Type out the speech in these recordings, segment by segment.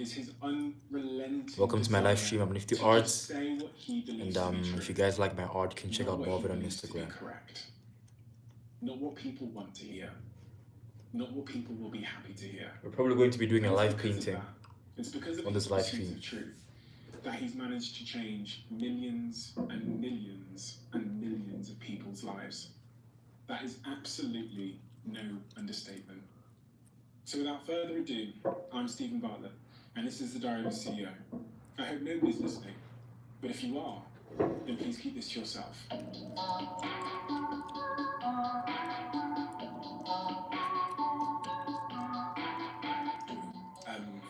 is his unrelenting Welcome to my live desire stream. I'm Nifty to Arts. just say what he believes And to be true. if you guys like my art, you can check not out what more he of it on believes to be Instagram. correct. Not what people want to hear. Not what people will be happy to hear. We're probably going to be doing a And it's live because of painting that. It's because of on his this live pursuit stream. of truth that he's managed to change millions and millions and millions of people's lives. That is absolutely no understatement. So without further ado, I'm Stephen Bartlett, and this is the Diary of a CEO. I hope nobody's listening, but if you are, then please keep this to yourself.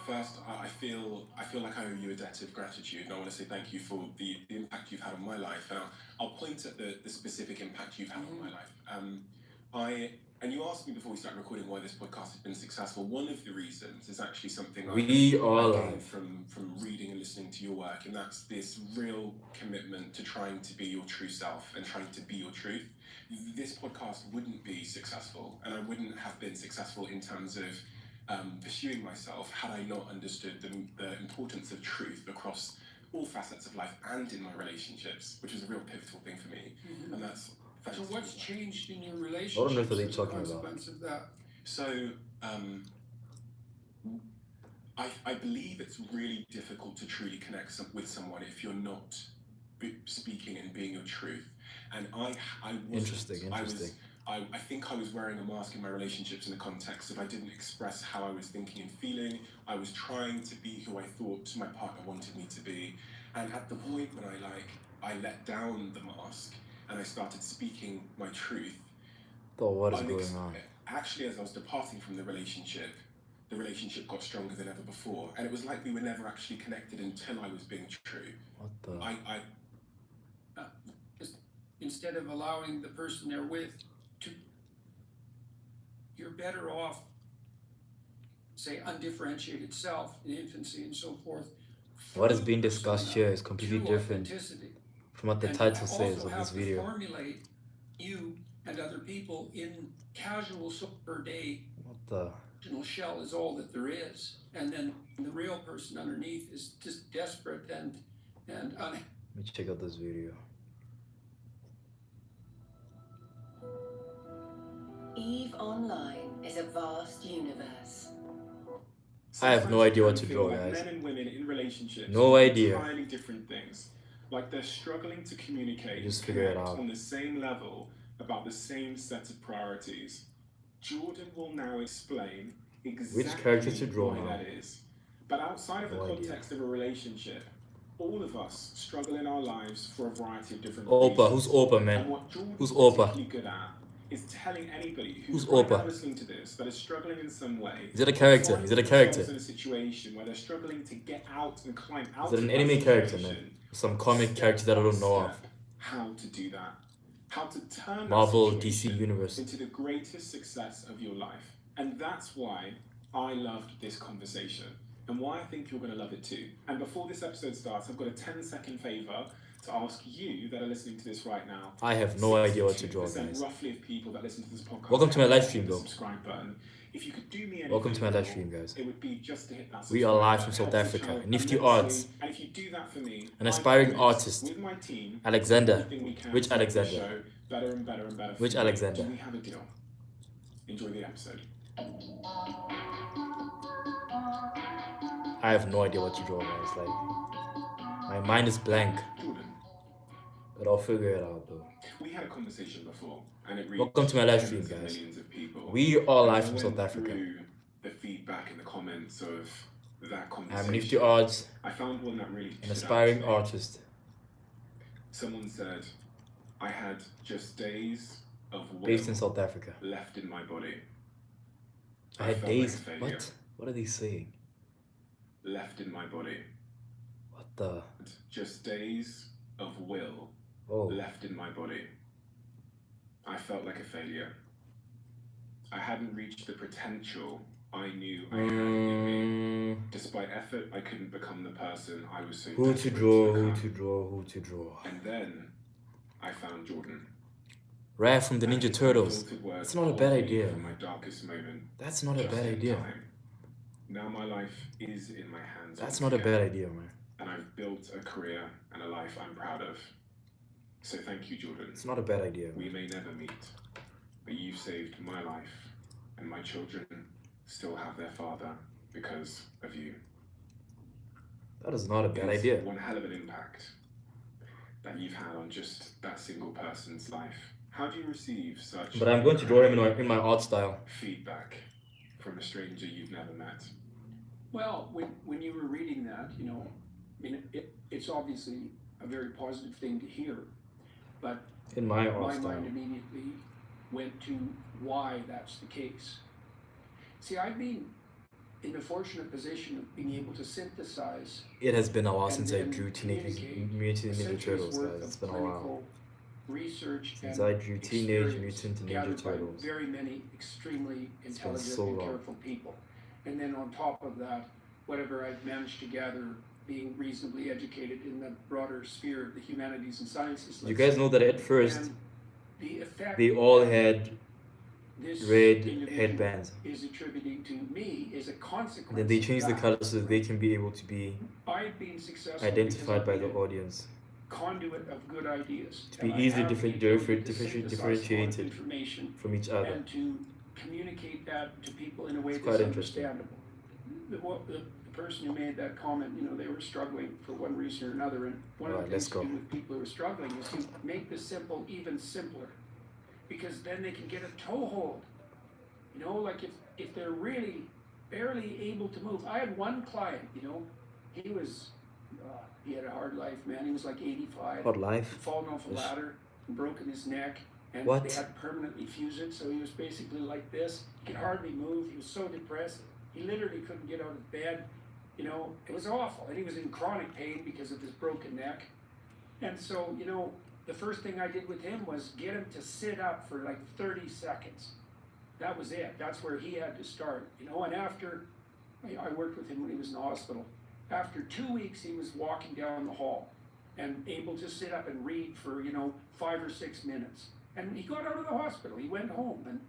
First, I feel like I owe you a debt of gratitude, and I want to say thank you for the impact you've had on my life. And I'll point at the specific impact you've had on my life. And you asked me before we started recording why this podcast has been successful. One of the reasons is actually something I gained from reading and listening to your work, and that's this real commitment to trying to be your true self and trying to be your truth. This podcast wouldn't be successful, and I wouldn't have been successful in terms of pursuing myself had I not understood the importance of truth across all facets of life and in my relationships, which was a real pivotal thing for me. Mm-hmm. And that's so what's changed in your relationships? I don't know what they're talking about. Of that? So I believe it's really difficult to truly connect with someone if you're not speaking and being your truth. And I wasn't. Interesting. I think I was wearing a mask in my relationships in the context of I didn't express how I was thinking and feeling. I was trying to be who I thought my partner wanted me to be. And at the point when I let down the mask and I started speaking my truth. So what is going on? Actually, as I was departing from the relationship got stronger than ever before. And it was like we were never actually connected until I was being true. What the? Instead of allowing the person they're with to, you're better off, say, undifferentiated self in infancy and so forth. What is being discussed here is completely different from what the title says of this video. Formulate you and other people in casual per day. What the? Original shell is all that there is, and then the real person underneath is just desperate and Let me check out this video. EVE Online is a vast universe. I have no idea what to draw, guys. Men and women in relationships, no idea. Entirely different things. Like they're struggling to communicate, just figure it out on the same level about the same set of priorities. Jordan will now explain exactly which character to draw why that is. But outside of the context of a relationship, all of us struggle in our lives for a variety of different Opa, reasons. who's Opa, man? And what Jordan's Who's Opa? particularly good at is telling anybody who's right Opa? now listening to this that is struggling in some way. Is it a character? Is it a character? In a situation where they're struggling to get out and climb out. Is it an anime character, man? Some comic character that I don't know of. How to do that? How to turn Marvel, DC Universe into the greatest success of your life. And that's why I loved this conversation and why I think you're going to love it too. And before this episode starts, I've got a 10-second favor to ask you that are listening to this right now. I have no idea what to draw, guys. Roughly of people that listen to this podcast. Welcome to my live stream, though. Subscribe button. If you could do me welcome to my live stream, guys. It would be just to hit that. We are live from South Africa. Nifty Arts. And if you do that for me, an aspiring artist. With my team, Alexander. Which Alexander? Better and better and better. Which Alexander? Do we have a deal? Enjoy the episode. I have no idea what to draw, guys. Like, my mind is blank. Jordan. But I'll figure it out, though. We had a conversation before, and it welcome to my live stream, guys. We are live from South Africa. The feedback in the comments of that conversation. I'm Nifty Arts. I found one that really an aspiring artist. Someone said, I had just days of based in South Africa left in my body. I had days. What? What are they saying? Left in my body. What the? Just days of will left in my body. I felt like a failure. I hadn't reached the potential I knew I had in me. Despite effort, I couldn't become the person I was so who to draw. And then I found Jordan. Raph from the Ninja Turtles. That's not a bad idea. My darkest moment. That's not a bad idea. Now my life is in my hands. That's not a altogether, bad idea, man. and I've built a career and a life I'm proud of. So thank you, Jordan. It's not a bad idea, We man. may never meet, but you've saved my life, and my children still have their father because of you. That is not a bad It's idea. one hell of an impact that you've had on just that single person's life. How do you receive such But I'm going to draw him in my art style. feedback from a stranger you've never met? Well, when you were reading that, you know, I mean, it's obviously a very positive thing to hear, but In my art my style. mind immediately went to why that's the case. See, I've been in the fortunate position of being able to synthesize It has been a while and since I then drew Teenage communicate Mutant Ninja centuries Turtles, worth guys. It's of been a while. clinical research Since and I drew Teenage experience Mutant Ninja gathered by Turtles. very many extremely It's been intelligent so and long. careful people. And then on top of that, whatever I've managed to gather being reasonably educated in the broader sphere of the humanities and sciences. You guys know that at first And the effect they all that had this red individual headbands. is attributing to me is a consequence. And then they changed the of color that. so that they can be able to be I've been successful identified by because the I've audience. been a conduit of good ideas. To be And I easily have the ability to synthesize differentiated information from each other. and to communicate that to people in a way It's that's quite interesting. understandable. The person who made that comment, you know, they were struggling for one reason or another, and one of Alright, the let's things to go. do with people who are struggling is to make the simple even simpler, because then they can get a toehold. You know, like if they're really barely able to move. I had one client, you know, he had a hard life, man. He was like 85. Hard life. He'd fallen off a Yes. ladder and broken his neck, and What? they had to permanently fuse it, so he was basically like this. He could hardly move. He was so depressed. He literally couldn't get out of bed. You know, it was awful. And he was in chronic pain because of his broken neck. And so, you know, the first thing I did with him was get him to sit up for like 30 seconds. That was it. That's where he had to start. You know, and after, I worked with him when he was in the hospital. After 2 weeks, he was walking down the hall and able to sit up and read for, you know, 5 or 6 minutes. And he got out of the hospital. He went home.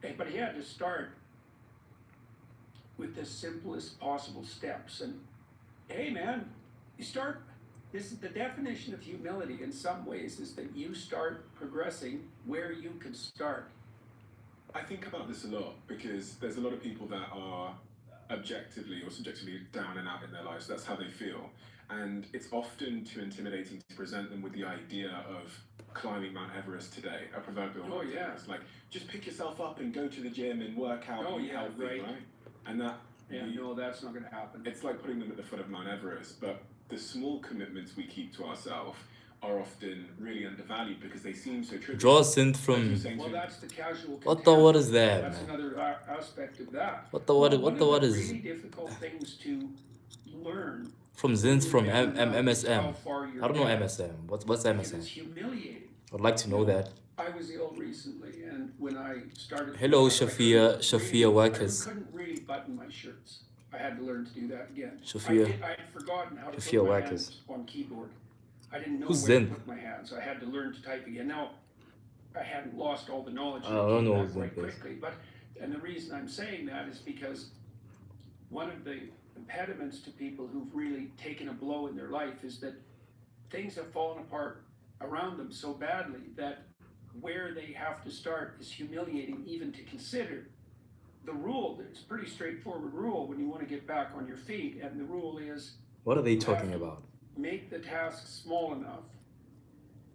But he had to start with the simplest possible steps. And hey, man, you start. This is the definition of humility in some ways, is that you start progressing where you can start. I think about this a lot because there's a lot of people that are objectively or subjectively down and out in their lives. That's how they feel. And it's often too intimidating to present them with the idea of climbing Mount Everest today, a proverbial Oh, Mount yeah. Everest. Like, just pick yourself up and go to the gym and work out, Oh, be yeah, healthy, right. right? And that, Yeah, no, that's not going to happen. it's like putting them at the foot of Mount Everest. But the small commitments we keep to ourselves are often really undervalued because they seem so trivial. Draw a synth Like you were from. saying Well, to- that's the casual. What the what is that, That's man? another aspect of that. What the what? Well, What one the of what the is really difficult things to learn from synth from when you're down MSM? how far you're I don't know down, MSM. What's because MSM? it's humiliating. I'd like to know that. I was ill recently, and when I started. Hello, I Shafia Wakis. couldn't really button my shirts. I had to learn to do that again. Shafia- I had forgotten how to Shafia put my Wakis. hands on keyboard. I didn't know Who's where Zen? to put my hands. I had to learn to type again. Now, I hadn't lost all the knowledge. I don't know that who quite Zen is. quickly. And the reason I'm saying that is because one of the impediments to people who've really taken a blow in their life is that things have fallen apart around them so badly that where they have to start is humiliating even to consider. The rule, it's a pretty straightforward rule when you want to get back on your feet, and the rule is What are they talking about? make the task small enough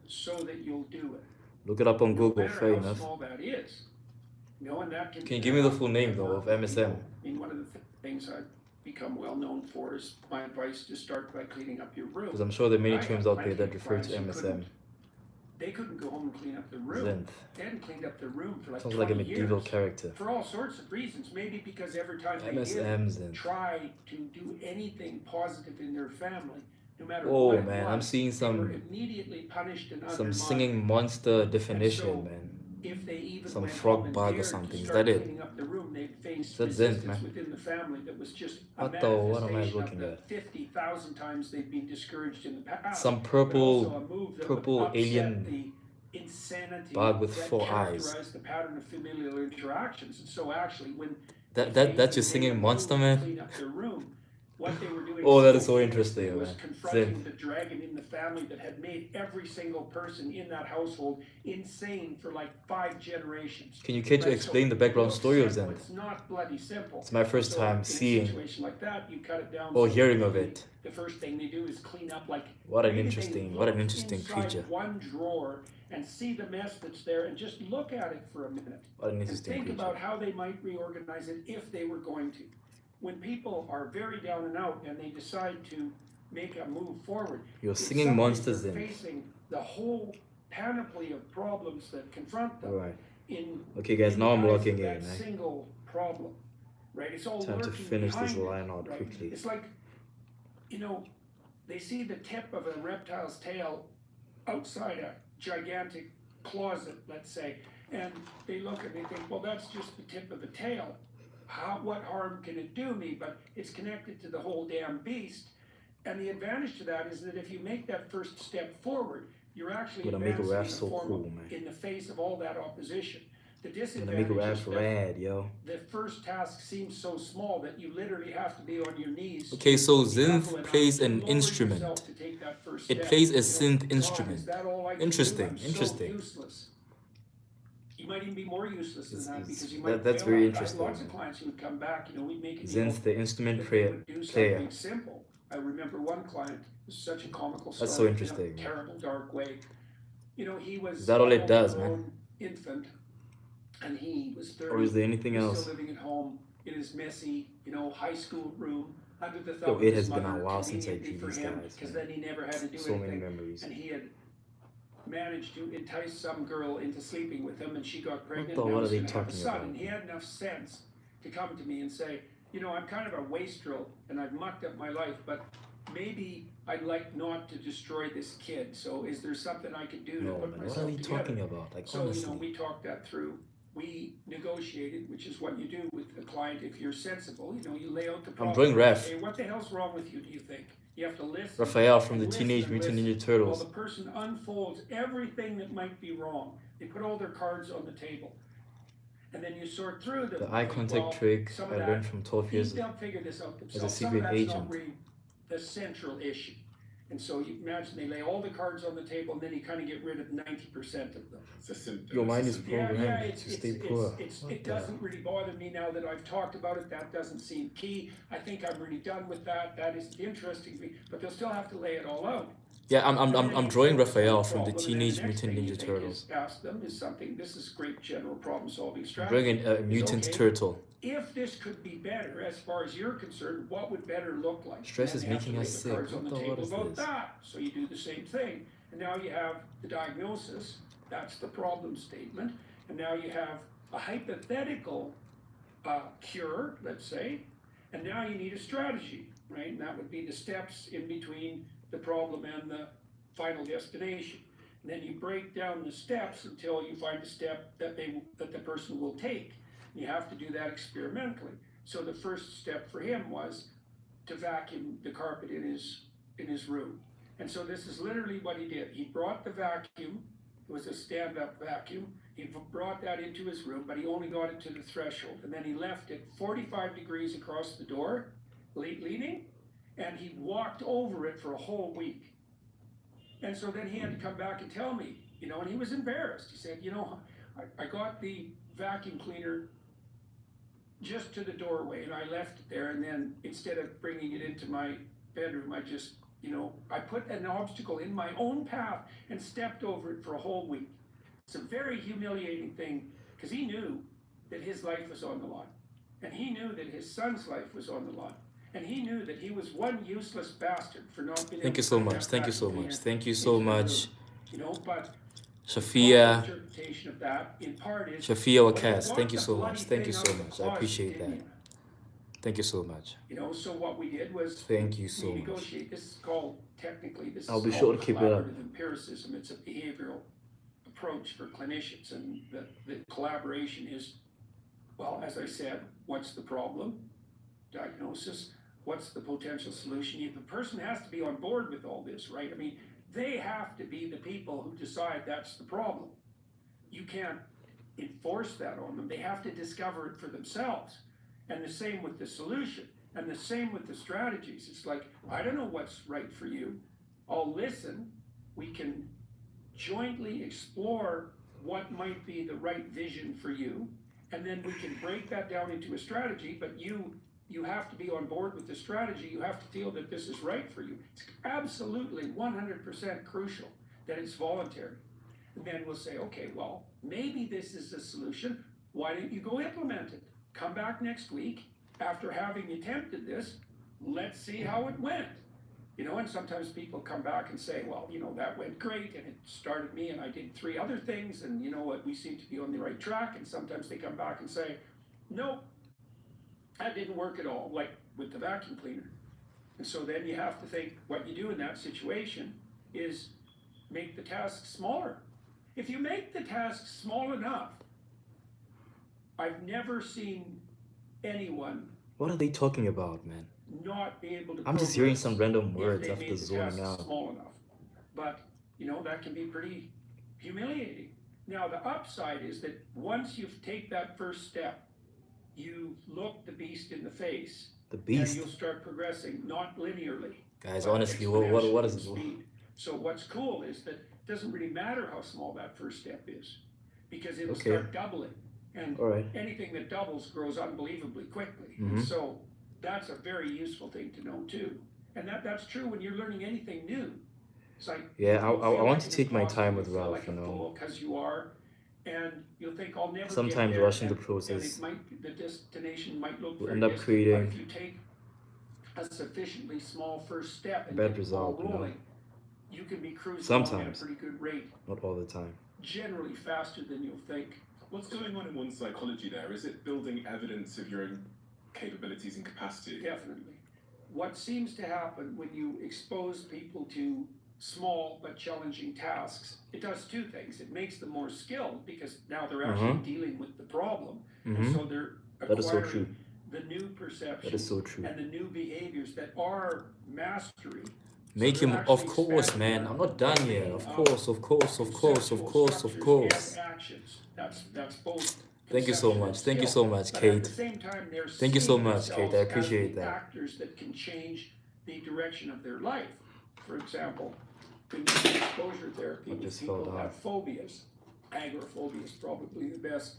so that you'll do it. Look it up on No Google. matter Fair how enough. small that is. And that Can you give me the full name though of MSM? I mean, one of the things I've become well known for is my advice to start by cleaning up your room. Because I'm sure there are many I have terms out there plenty that of refer to clients who MSM. They couldn't go home and clean up their room. Zenth. They hadn't cleaned up their room for like Sounds 20 like a medieval years. character. For all sorts of reasons. Maybe because every time they MSM did Zenth. try to do anything positive in their family, no matter Oh what it man, was, I'm seeing they were some immediately punished and some undermined. singing monster definition, so, man. If they even Some went frog home and bug or dared to something. Is start that it? cleaning up the room, they'd face That's Zenth, resistance man. within the family that was just a What the- what am I manifestation looking of the at? 50,000 times they've been discouraged in the past. Some but purple also a move that purple would upset alien the insanity bug with that 4 eyes. characterized the pattern of familial interactions. And so actually, when That's your singing monster, man. Clean up their room. What they were doing Oh, that is so simultaneously interesting, was man. confronting Zen. the dragon in the family that had made every single person in that household insane for like 5 generations. Can you care to explain the background it looks story of simple, Zen? It's not bloody simple. It's my first So time in seeing a situation like that, you cut it down. or so hearing of quickly. it. The first thing they do is clean up like What an maybe they interesting look creature. inside one drawer and see the mess that's there and just look at it for a minute. What an And interesting think creature. about how they might reorganize it if they were going to. When people are very down and out and they decide to make a move forward, You're it's singing suddenly monsters they're in. facing the whole panoply of problems that confront them. Alright. In Okay, guys, in now the I'm guise locking of in, that eh? single problem, right? It's all Time to lurking finish this behind it, line out right? quickly. It's like, you know, they see the tip of a reptile's tail outside a gigantic closet, let's say, and they look and they think, well, that's just the tip of the tail. What harm can it do me? But it's connected to the whole damn beast. And the advantage to that is that if you make that first step forward, you're actually Gonna make a advancing rap in the so form cool, of- man. in the face of all that opposition. The Gonna make a disadvantage rap is that rad, yo. the first task seems so small that you literally have to be on your knees. Okay, so to be humble synth enough plays to an lower instrument. yourself to take that first It step. plays a You know, synth God, instrument. is that all I can do? Interesting, I'm so interesting. useless. You might even be more useless than that It's- because you might that's fail very out. I had interesting, lots of man. clients who would come back, you know, we'd make a deal Zen's the instrument that they would do player. something simple. I remember one client, it was such a comical story. That's so interesting, In a man. terrible, dark way. You know, he was Is that all it a does, grown man? infant, and he was 30. Or is there anything he was else? still living at home in his messy, you know, high school room under the thumb Yo, of it his has been a mother, while since I conveniently drew for these him, guys, because man. then he never had to do So many anything. memories. And he had managed to entice some girl into sleeping with him, and she got pregnant. the- and what was are they gonna have a talking son, about? And he had enough sense to come to me and say, you know, I'm kind of a wastrel, and I've mucked up my life, but maybe I'd like not to destroy this kid. So is there something I could do to No, put man, what myself are you together? talking about? Like, So, you know, honestly. we talked that through. We negotiated, which is what you do with a client if you're sensible. You know, you lay out the problem. drawing Raph. Hey, what the hell's wrong with you, do you think? You have to listen. Raphael from the and listen Teenage and Mutant listen. Ninja Turtles. While the person unfolds everything that might be wrong. They put all their cards on the table. And then you sort through them. The eye contact trick some I of that, learned from 12 years they'll figure this out themselves. as a Some of secret that's agent. not really the central issue. And so you imagine they lay all the cards on the table, and then you kind of get rid of 90% of them. It's a symptom. Your mind It's is a programmed to stay poor. It What the- doesn't really bother me now that I've talked about it. That doesn't seem key. I think I'm really done with that. That isn't interesting to me. But they'll still have to lay it all out. Yeah, I'm And then I'm you drawing focus on Raphael the from the problem, and then Teenage next Mutant thing you Ninja think Turtles. is ask them is something. This is great general problem-solving I'm strategy. drawing a mutant okay. turtle. If this could be better, as far as you're concerned, what would better look like? Stress And is they have making to lay us the sick. cards on What the the- what table is about this? that. So you do the same thing. And now you have the diagnosis, that's the problem statement. And now you have a hypothetical cure, let's say. And now you need a strategy, right? And that would be the steps in between the problem and the final destination. And then you break down the steps until you find a step that the person will take. You have to do that experimentally. So the first step for him was to vacuum the carpet in his room. And so this is literally what he did. He brought the vacuum, it was a stand-up vacuum. He brought that into his room, but he only got it to the threshold. And then he left it 45 degrees across the door, leaning, and he walked over it for a whole week. And so then he had to come back and tell me, you know, and he was embarrassed. He said, you know, I got the vacuum cleaner just to the doorway and I left it there, and then instead of bringing it into my bedroom, I just, you know, I put an obstacle in my own path and stepped over it for a whole week. It's a very humiliating thing because he knew that his life was on the line, and he knew that his son's life was on the line, and he knew that he was one useless bastard for not being Thank able you to so bring much. that Thank you so vacuum much. cleaner Thank you so into the room, much. you know, but Shafia. my interpretation of that in part is Shafia well, Wakas, you thank you walked so the much. bloody Thank you thing so out of the much. I closet, appreciate didn't that. you? Thank you so much. You know, so what we did was Thank you so we much. negotiate. This is called technically this I'll is be called sure to keep it up. collaborative empiricism. It's a behavioral approach for clinicians, and the collaboration is, well, as I said, what's the problem? Diagnosis. What's the potential solution? The person has to be on board with all this, right? I mean, they have to be the people who decide that's the problem. You can't enforce that on them. They have to discover it for themselves. And the same with the solution, and the same with the strategies. It's like, I don't know what's right for you. I'll listen. We can jointly explore what might be the right vision for you, and then we can break that down into a strategy, but you have to be on board with the strategy. You have to feel that this is right for you. It's absolutely 100% crucial that it's voluntary. And then we'll say, okay, well, maybe this is a solution. Why don't you go implement it? Come back next week after having attempted this. Let's see how it went. You know, and sometimes people come back and say, well, you know, that went great and it started me and I did 3 other things and you know what, we seem to be on the right track. And sometimes they come back and say, no, that didn't work at all, like with the vacuum cleaner. And so then you have to think what you do in that situation is make the task smaller. If you make the task small enough, I've never seen anyone What are they talking about, man? not be able to. I'm just hearing some random if words they after made the zoning task out. small enough. But you know, that can be pretty humiliating. Now the upside is that once you take that first step, you look the beast in the face. The And beast. you'll start progressing, not linearly. Guys, but honestly, what is exponentially in speed. So what's cool is that it doesn't really matter how small that first step is, because it'll Okay. start doubling. And All right. anything that doubles grows unbelievably quickly. Mhm. And so that's a very useful thing to know too. And that's true when you're learning anything new. It's like, Yeah, you'll I feel want like to an take my imposter, time you'll with feel Ralph, like you a know. fool, 'cause you are, and you'll think I'll never Sometimes get there, rushing the and process. it might, the destination might look We'll very end up distant, creating but if you take a sufficiently small first step and bad get the result, ball you know. rolling, you can be cruising along at a Sometimes. pretty good rate, Not all the time. generally faster than you'll think. What's going on in one's psychology there? Is it building evidence of your own capabilities and capacity? Definitely. What seems to happen when you expose people to small but challenging tasks, it does 2 things. It makes them more skilled because now they're actually dealing with the problem. And so they're That is so true. acquiring the new perception That is so true. and the new behaviors that are mastery. Make So him, they're of actually course, expanding man. their I'm not done yet. domain Of course, of course, of course, of conceptual course, of structures course. and actions. That's both. Thank you so conception and much. Thank you skill. so much, But at Kate. the same time, they're Thank you so seeing much, Kate. I themselves appreciate as the that. actors that can change the direction of their life. For example, in exposure therapy, I when just fell people down. have phobias. Agoraphobia is probably the best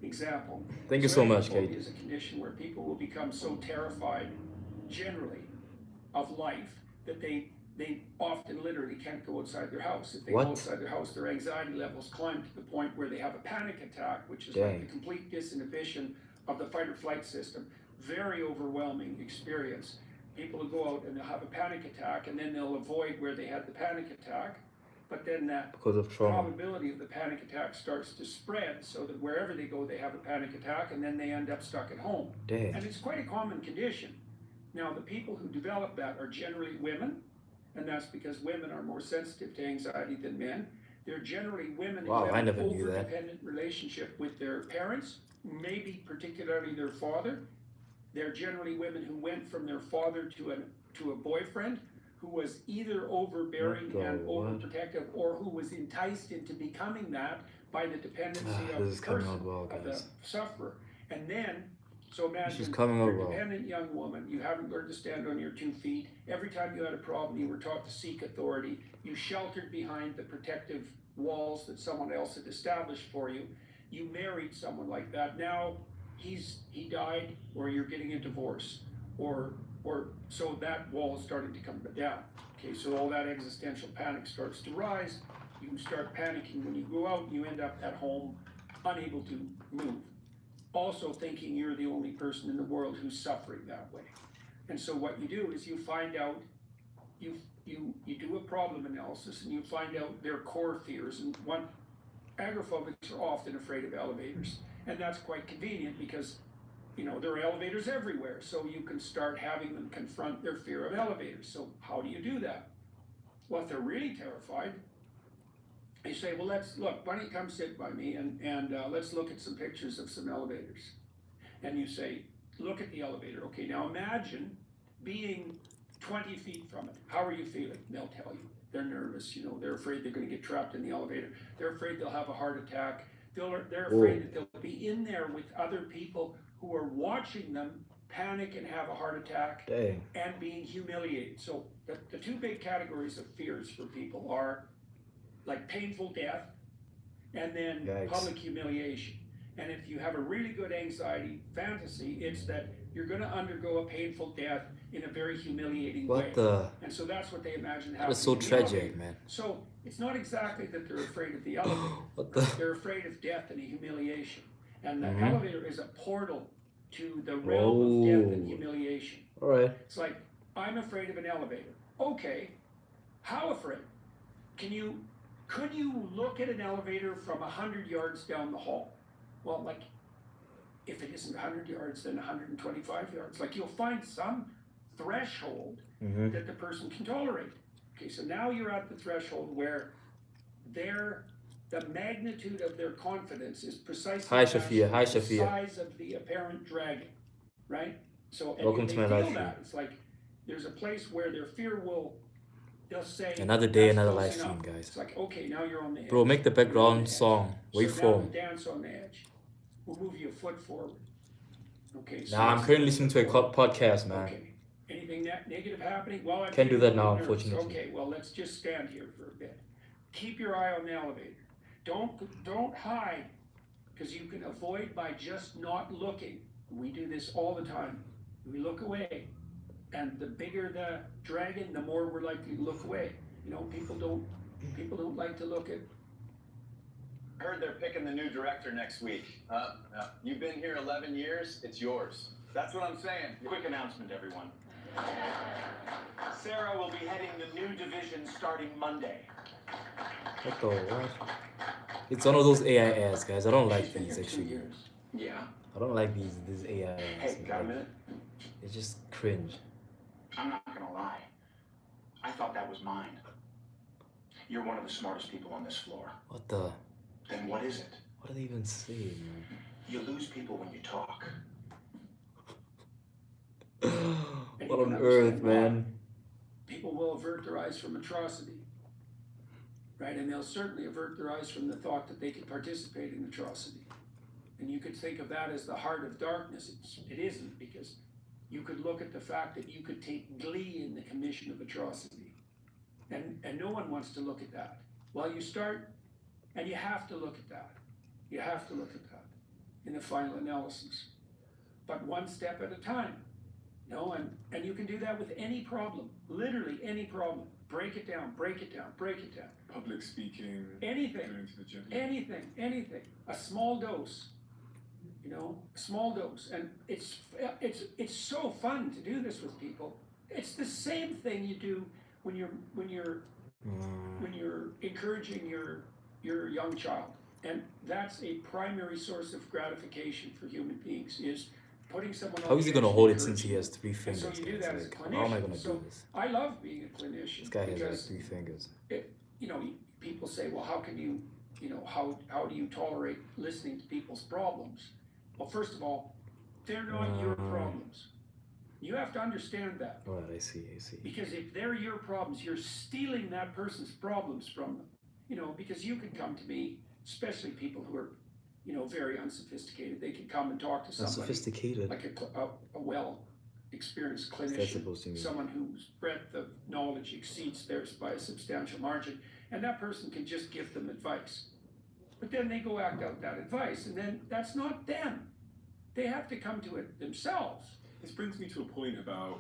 example. Thank you so much, agoraphobia Kate. is a condition where people will become so terrified, generally, of life that they often literally can't go outside their house. If they What? go outside their house, their anxiety levels climb to the point where they have a panic attack, which is Dang. like the complete disinhibition of the fight or flight system. Very overwhelming experience. People will go out and they'll have a panic attack and then they'll avoid where they had the panic attack. But then that Because of trauma. probability of the panic attack starts to spread so that wherever they go, they have a panic attack and then they end up stuck at home. Dang. And it's quite a common condition. Now, the people who develop that are generally women, and that's because women are more sensitive to anxiety than men. They're generally women Wow, who I have never an knew that. overdependent relationship with their parents, maybe particularly their father. They're generally women who went from their father to a boyfriend who was either overbearing What the and what? overprotective, or who was enticed into becoming that by the dependency of This the is coming person, out well, of the guys. sufferer. And then, so This is imagine coming out you're a well. dependent young woman, you haven't learned to stand on your 2 feet. Every time you had a problem, you were taught to seek authority. You sheltered behind the protective walls that someone else had established for you. You married someone like that. Now he died, or you're getting a divorce, or so that wall is starting to come down. Okay, so all that existential panic starts to rise. You start panicking when you go out, and you end up at home, unable to move. Also thinking you're the only person in the world who's suffering that way. And so what you do is you find out, you do a problem analysis and you find out their core fears. And one, agoraphobics are often afraid of elevators. And that's quite convenient because, you know, there are elevators everywhere. So you can start having them confront their fear of elevators. So how do you do that? Well, if they're really terrified, you say, well, let's look, why don't you come sit by me and let's look at some pictures of some elevators. And you say, look at the elevator. Okay, now imagine being 20 feet from it. How are you feeling? They'll tell you. They're nervous, you know, they're afraid they're going to get trapped in the elevator. They're afraid they'll have a heart attack. They're afraid that they'll be in there with other people who who are watching them panic and have a heart attack Dang. and being humiliated. So the two big categories of fears for people are like painful death and then Yikes. public humiliation. And if you have a really good anxiety fantasy, it's that you're going to undergo a painful death in a very humiliating way. What the? And so that's what they imagine happening. That is so in the tragic, elevator. man. So it's not exactly that they're afraid of the elevator. What the? They're afraid of death and humiliation. And the Mhm. elevator is a portal to the realm of death and Whoa. humiliation. All right. It's like, I'm afraid of an elevator. Okay, how afraid? Could you look at an elevator from 100 yards down the hall? Well, like, if it isn't 100 yards, then 125 yards. Like, you'll find some threshold Mm-hmm. that the person can tolerate. Okay, so now you're at the threshold where the magnitude of their confidence is precisely Hi, Shafia. Hi, the Shafia. size of the apparent dragon, right? So and Welcome they to my feel live stream. that. It's like there's a place where their fear they'll say Another day, "That's another close live stream, enough." guys. It's like, okay, now you're on the edge. Bro, make the You're on background the edge. song So now waveform. we dance on the edge. We'll move you a foot forward. Okay. So Nah, I'm currently listening to a podcast, man. okay. Anything negative happening? Well, I'm Can't do that feeling now, nervous. unfortunately. Okay, well, let's just stand here for a bit. Keep your eye on the elevator. Don't hide, because you can avoid by just not looking. We do this all the time. We look away, and the bigger the dragon, the more we're likely to look away. You know, people don't like to look at. Heard they're picking the new director next week. You've been here 11 years, it's yours. That's what I'm saying. Quick announcement, everyone. Sarah will be heading the new division starting Monday. What the what? It's one of those AI ads, guys. I don't like She's been these here 2 actually. years. Yeah. I don't like these AI ads. Hey, got a minute? It's just cringe. I'm not gonna lie. I thought that was mine. You're one of the smartest people on this floor. What the? Then what is it? What do they even say, man? You lose people when you talk. What on earth, man? People will avert their eyes from atrocity, right? And they'll certainly avert their eyes from the thought that they could participate in atrocity. And you could think of that as the heart of darkness. It isn't, because you could look at the fact that you could take glee in the commission of atrocity. And no one wants to look at that. Well, you start, and you have to look at that. You have to look at that in the final analysis. But one step at a time. You know, and you can do that with any problem, literally any problem. Break it down, break it down, break it down. Public speaking. Anything, Going to the gym. anything. A small dose, you know, a small dose. And it's so fun to do this with people. It's the same thing you do when you're encouraging your young child. And that's a primary source of gratification for human beings, is putting someone on How is the he gonna edge hold and it since he has encouraging 3 them. fingers? And so you do guys? that as a Like, clinician. how am I gonna So do this? I love being a clinician. This guy has like because 3 fingers. you know, people say, well, how can you know, how do you tolerate listening to people's problems? Well, first of all, they're not your problems. You have to understand that. Right, I see. Because if they're your problems, you're stealing that person's problems from them. You know, because you could come to me, especially people who are, you know, very unsophisticated. They could come and talk to somebody Unsophisticated. like a well-experienced What's that clinician, supposed to mean? someone whose breadth of knowledge exceeds theirs by a substantial margin, and that person can just give them advice. But then they go act out that advice, and then that's not them. They have to come to it themselves. This brings me to a point about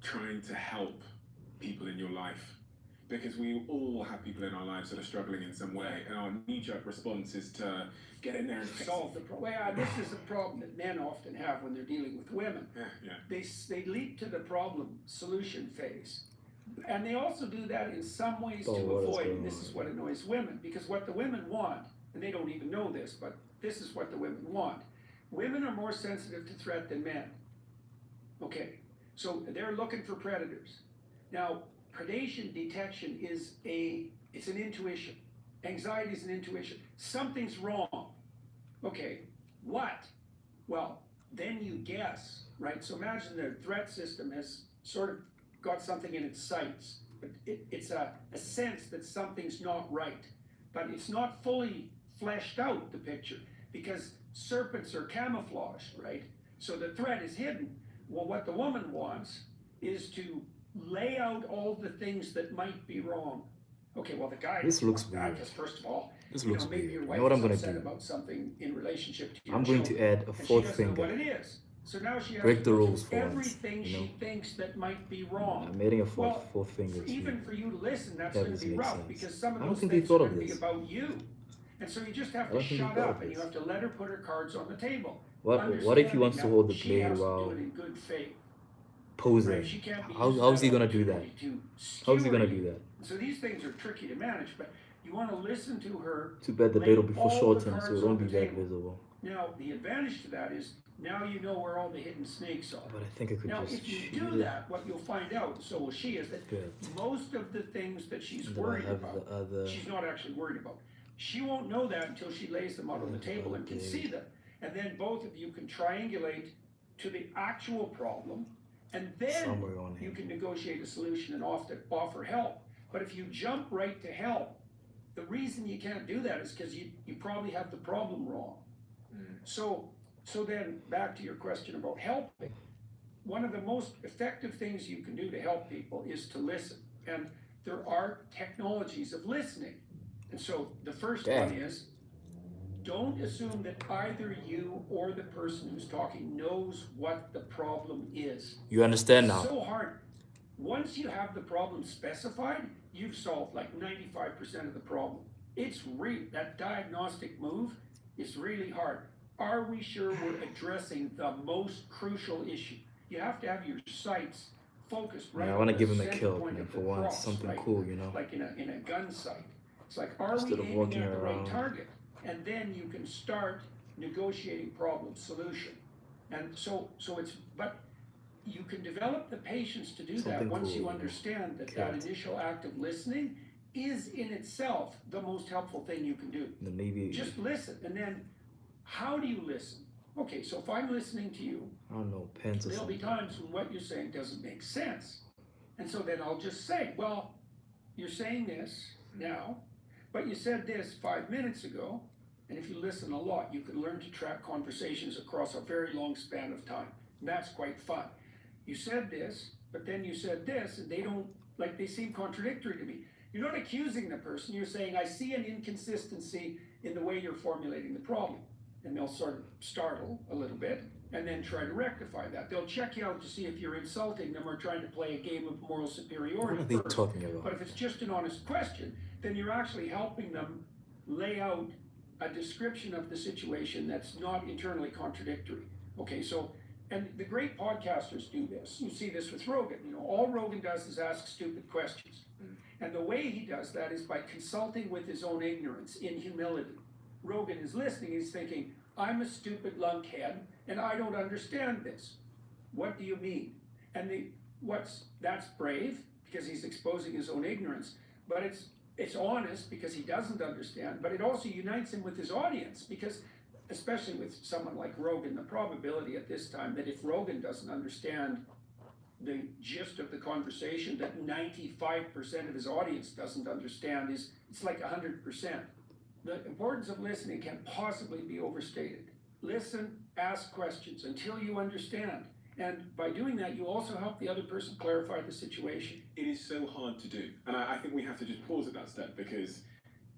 trying to help people in your life. Because we all have people in our lives that are struggling in some way, and our knee-jerk response is to get in there and Solve the problem. Yeah, this is a problem that men often have when they're dealing with women. Yeah. They leap to the problem solution phase. And they also do that in some ways Oh, to what is avoid, going and this on? is what annoys women, because what the women want, and they don't even know this, but this is what the women want. Women are more sensitive to threat than men. Okay, so they're looking for predators. Now, predation detection it's an intuition. Anxiety is an intuition. Something's wrong. Okay, what? Well, then you guess, right? So imagine the threat system has sort of got something in its sights, but it's a sense that something's not right. But it's not fully fleshed out, the picture, because serpents are camouflaged, right? So the threat is hidden. Well, what the woman wants is to lay out all the things that might be wrong. Okay, well, the guy This looks wants that weird. because first of all, This you looks know, maybe weird. your You wife know what I'm is gonna upset do? about something in relationship to your I'm going to children, add a and she fourth doesn't know what finger. it is. So now she has Break to the go through rules for once, everything you know? she thinks that might be wrong. I'm adding a Well, fourth finger even to for you to listen, that's have going this to be make rough sense. because some of I don't those think they things are thought going of to be this. about you. And so you just have I to don't think they shut thought up of and you this. have to let her put her cards on the table. What if he wants to hold the She blade has to do while it in good faith. posing? Right? She can't be How's he gonna do that? How's he gonna do that? So these things are tricky to manage, but you want to listen to her. Too bad the lay blade will be all the foreshortened, so cards it won't on be the that table. visible. Now, the advantage to that is now you know where all the hidden snakes are. But I think I could Now, just if you shoot do it. that, what you'll find out, so will she, is that Good. most of the things that she's And then I worried have about, the other. she's not actually worried about. She won't know that until she lays them out on the table and can see them. And then both of you can triangulate to the actual problem, and then Somewhere on you him. can negotiate a solution and offer help. But if you jump right to help, the reason you can't do that is because you probably have the problem wrong. So then back to your question about helping. One of the most effective things you can do to help people is to listen. And there are technologies of listening. And so the first one is, don't assume that either you or the person who's talking knows what the problem is. You understand It's now? so hard. Once you have the problem specified, you've solved like 95% of the problem. It's that diagnostic move is really hard. Are we sure we're addressing the most crucial issue? You have to have your sights focused right I on want to the give him a center kill, point man, of for the once. cross, Something right? cool, you know? Like in a gun sight. It's like, are Instead we of aiming walking at the right around. target? And then you can start negotiating problem solution. And so it's, but you can develop the patience to do that Something once cool, you you know? understand that Cat. that initial act of listening is in itself the most helpful thing you can do. The Navy. Just listen. And then how do you listen? Okay, so if I'm listening to you, I don't know, pants or there'll be something. times when what you're saying doesn't make sense. And so then I'll just say, well, you're saying this now, but you said this 5 minutes ago. And if you listen a lot, you can learn to track conversations across a very long span of time. And that's quite fun. You said this, but then you said this, and they seem contradictory to me. You're not accusing the person, you're saying, I see an inconsistency in the way you're formulating the problem. And they'll sort of startle a little bit, and then try to rectify that. They'll check you out to see if you're insulting them or trying to play a game of moral superiority. What are they first. talking about? But if it's just an honest question, then you're actually helping them lay out a description of the situation that's not internally contradictory. Okay, so, and the great podcasters do this. You see this with Rogan. You know, all Rogan does is ask stupid questions. And the way he does that is by consulting with his own ignorance in humility. Rogan is listening, he's thinking, I'm a stupid lunkhead and I don't understand this. What do you mean? And that's brave because he's exposing his own ignorance, but it's honest because he doesn't understand, but it also unites him with his audience because, especially with someone like Rogan, the probability at this time that if Rogan doesn't understand the gist of the conversation that 95% of his audience doesn't understand it's like 100%. The importance of listening can't possibly be overstated. Listen, ask questions until you understand. And by doing that, you also help the other person clarify the situation. It is so hard to do. And I think we have to just pause at that step because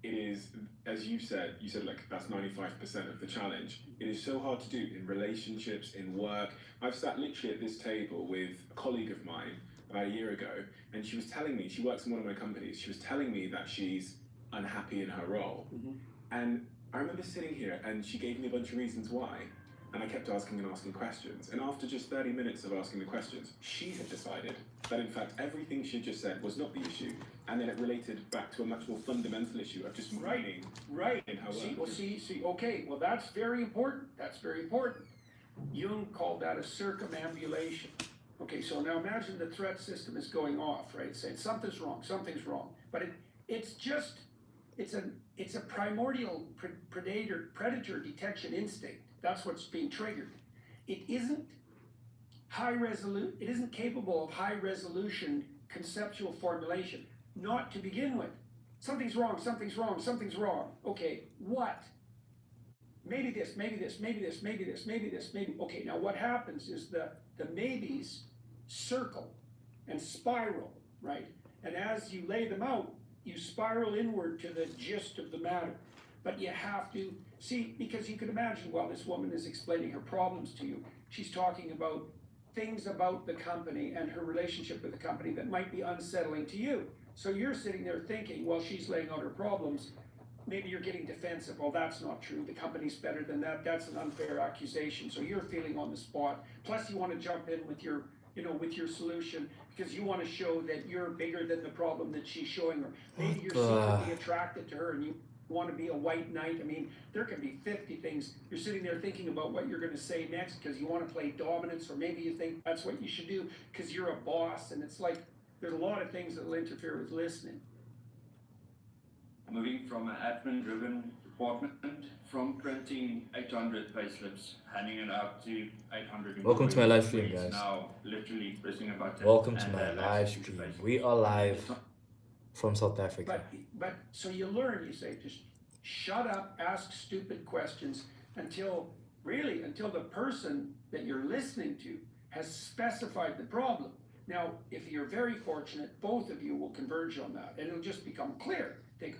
it is, as you said like that's 95% of the challenge. It is so hard to do in relationships, in work. I've sat literally at this table with a colleague of mine about a year ago, and she was telling me, she works in one of my companies, she was telling me that she's unhappy in her role. Mm-hmm. And I remember sitting here and she gave me a bunch of reasons why. And I kept asking questions. And after just 30 minutes of asking the questions, she had decided that in fact everything she just said was not the issue. And then it related back to a much more fundamental issue of just meaning. Right. In her See, work. well, see, okay, well that's very important. That's very important. Jung called that a circumambulation. Okay, so now imagine the threat system is going off, right? Saying something's wrong. But it's a primordial predator detection instinct. That's what's being triggered. It isn't it isn't capable of high resolution conceptual formulation, not to begin with. Something's wrong. Okay, what? maybe this, maybe this, maybe this, maybe this, maybe this, maybe. Okay, now what happens is the maybes circle and spiral, right? And as you lay them out, you spiral inward to the gist of the matter. But you have to see, because you can imagine while this woman is explaining her problems to you, she's talking about things about the company and her relationship with the company that might be unsettling to you. So you're sitting there thinking, while she's laying out her problems, maybe you're getting defensive. Well, that's not true. The company's better than that. That's an unfair accusation. So you're feeling on the spot. Plus you want to jump in with your, with your solution because you want to show that you're bigger than the problem that she's showing her. Maybe you're secretly attracted to her and you want to be a white knight. I mean, there can be 50 things. You're sitting there thinking about what you're going to say next because you want to play dominance, or maybe you think that's what you should do because you're a boss. And it's like, there's a lot of things that will interfere with listening. Moving from an admin-driven department, from printing 800 payslips, handing it out to 800 Welcome to my live stream, employees, guys. Now, literally pressing a button. Welcome to and my have live access to stream. payslips. We are live from South Africa. But so you learn, you say, just shut up, ask stupid questions until the person that you're listening to has specified the problem. Now, if you're very fortunate, both of you will converge on that, and it'll just become clear. Think,